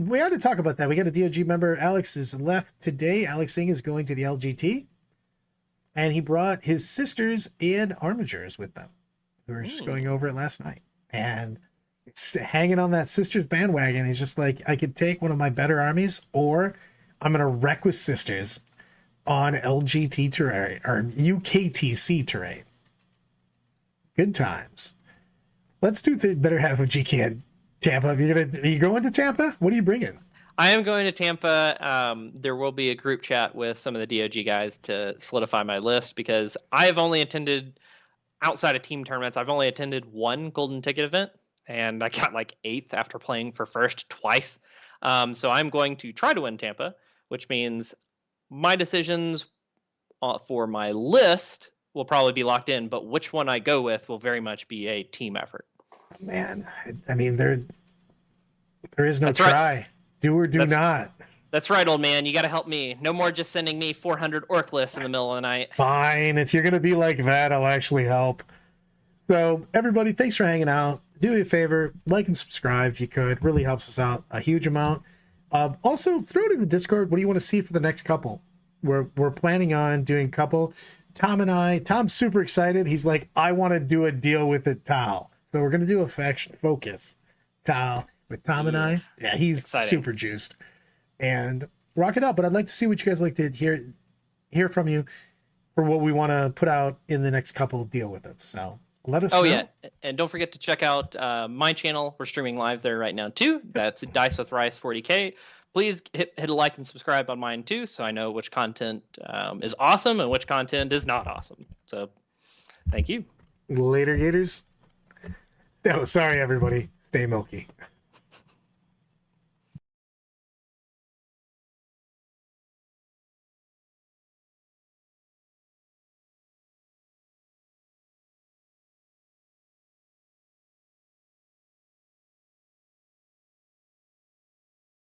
S1: we had to talk about that. We got a DOG member. Alex is left today. Alex Singh is going to the LGT. And he brought his sisters and armigers with them. We were just going over it last night. And it's hanging on that sisters bandwagon. He's just like, I could take one of my better armies, or I'm going to wreck with sisters on LGT terrain, or UKTC terrain. Good times. Let's do the better half of GK at Tampa. Are you going to Tampa? What are you bringing?
S2: I am going to Tampa. There will be a group chat with some of the DOG guys to solidify my list, because I've only attended, outside of team tournaments, I've only attended one golden ticket event, and I got like 8th after playing for first twice. So I'm going to try to win Tampa, which means my decisions for my list will probably be locked in, but which one I go with will very much be a team effort.
S1: Man, I mean, there is no
S2: That's
S1: try.
S2: Right.
S1: Do or do not.
S2: That's right, old man. You got to help me. No more just sending me 400 orc lists in the middle of the night.
S1: Fine. If you're going to be like that, I'll actually help. So, everybody, thanks for hanging out. Do me a favor, like and subscribe if you could. Really helps us out a huge amount. Also, throw it in the Discord. What do you want to see for the next couple? We're planning on doing couple. Tom and I, Tom's super excited. He's like, I want to do a deal with the Tau. So we're going to do a faction focus Tau with Tom and I. Yeah, he's
S2: Exciting.
S1: super juiced. And rock it out. But I'd like to see what you guys like to hear from you for what we want to put out in the next couple deal with it. So let us know.
S2: Yeah, and don't forget to check out my channel. We're streaming live there right now too. That's Dice with Rice 40K. Please hit a like and subscribe on mine too, so I know which content is awesome and which content is not awesome. So thank you.
S1: Later, Gators. Oh, sorry everybody. Stay milky.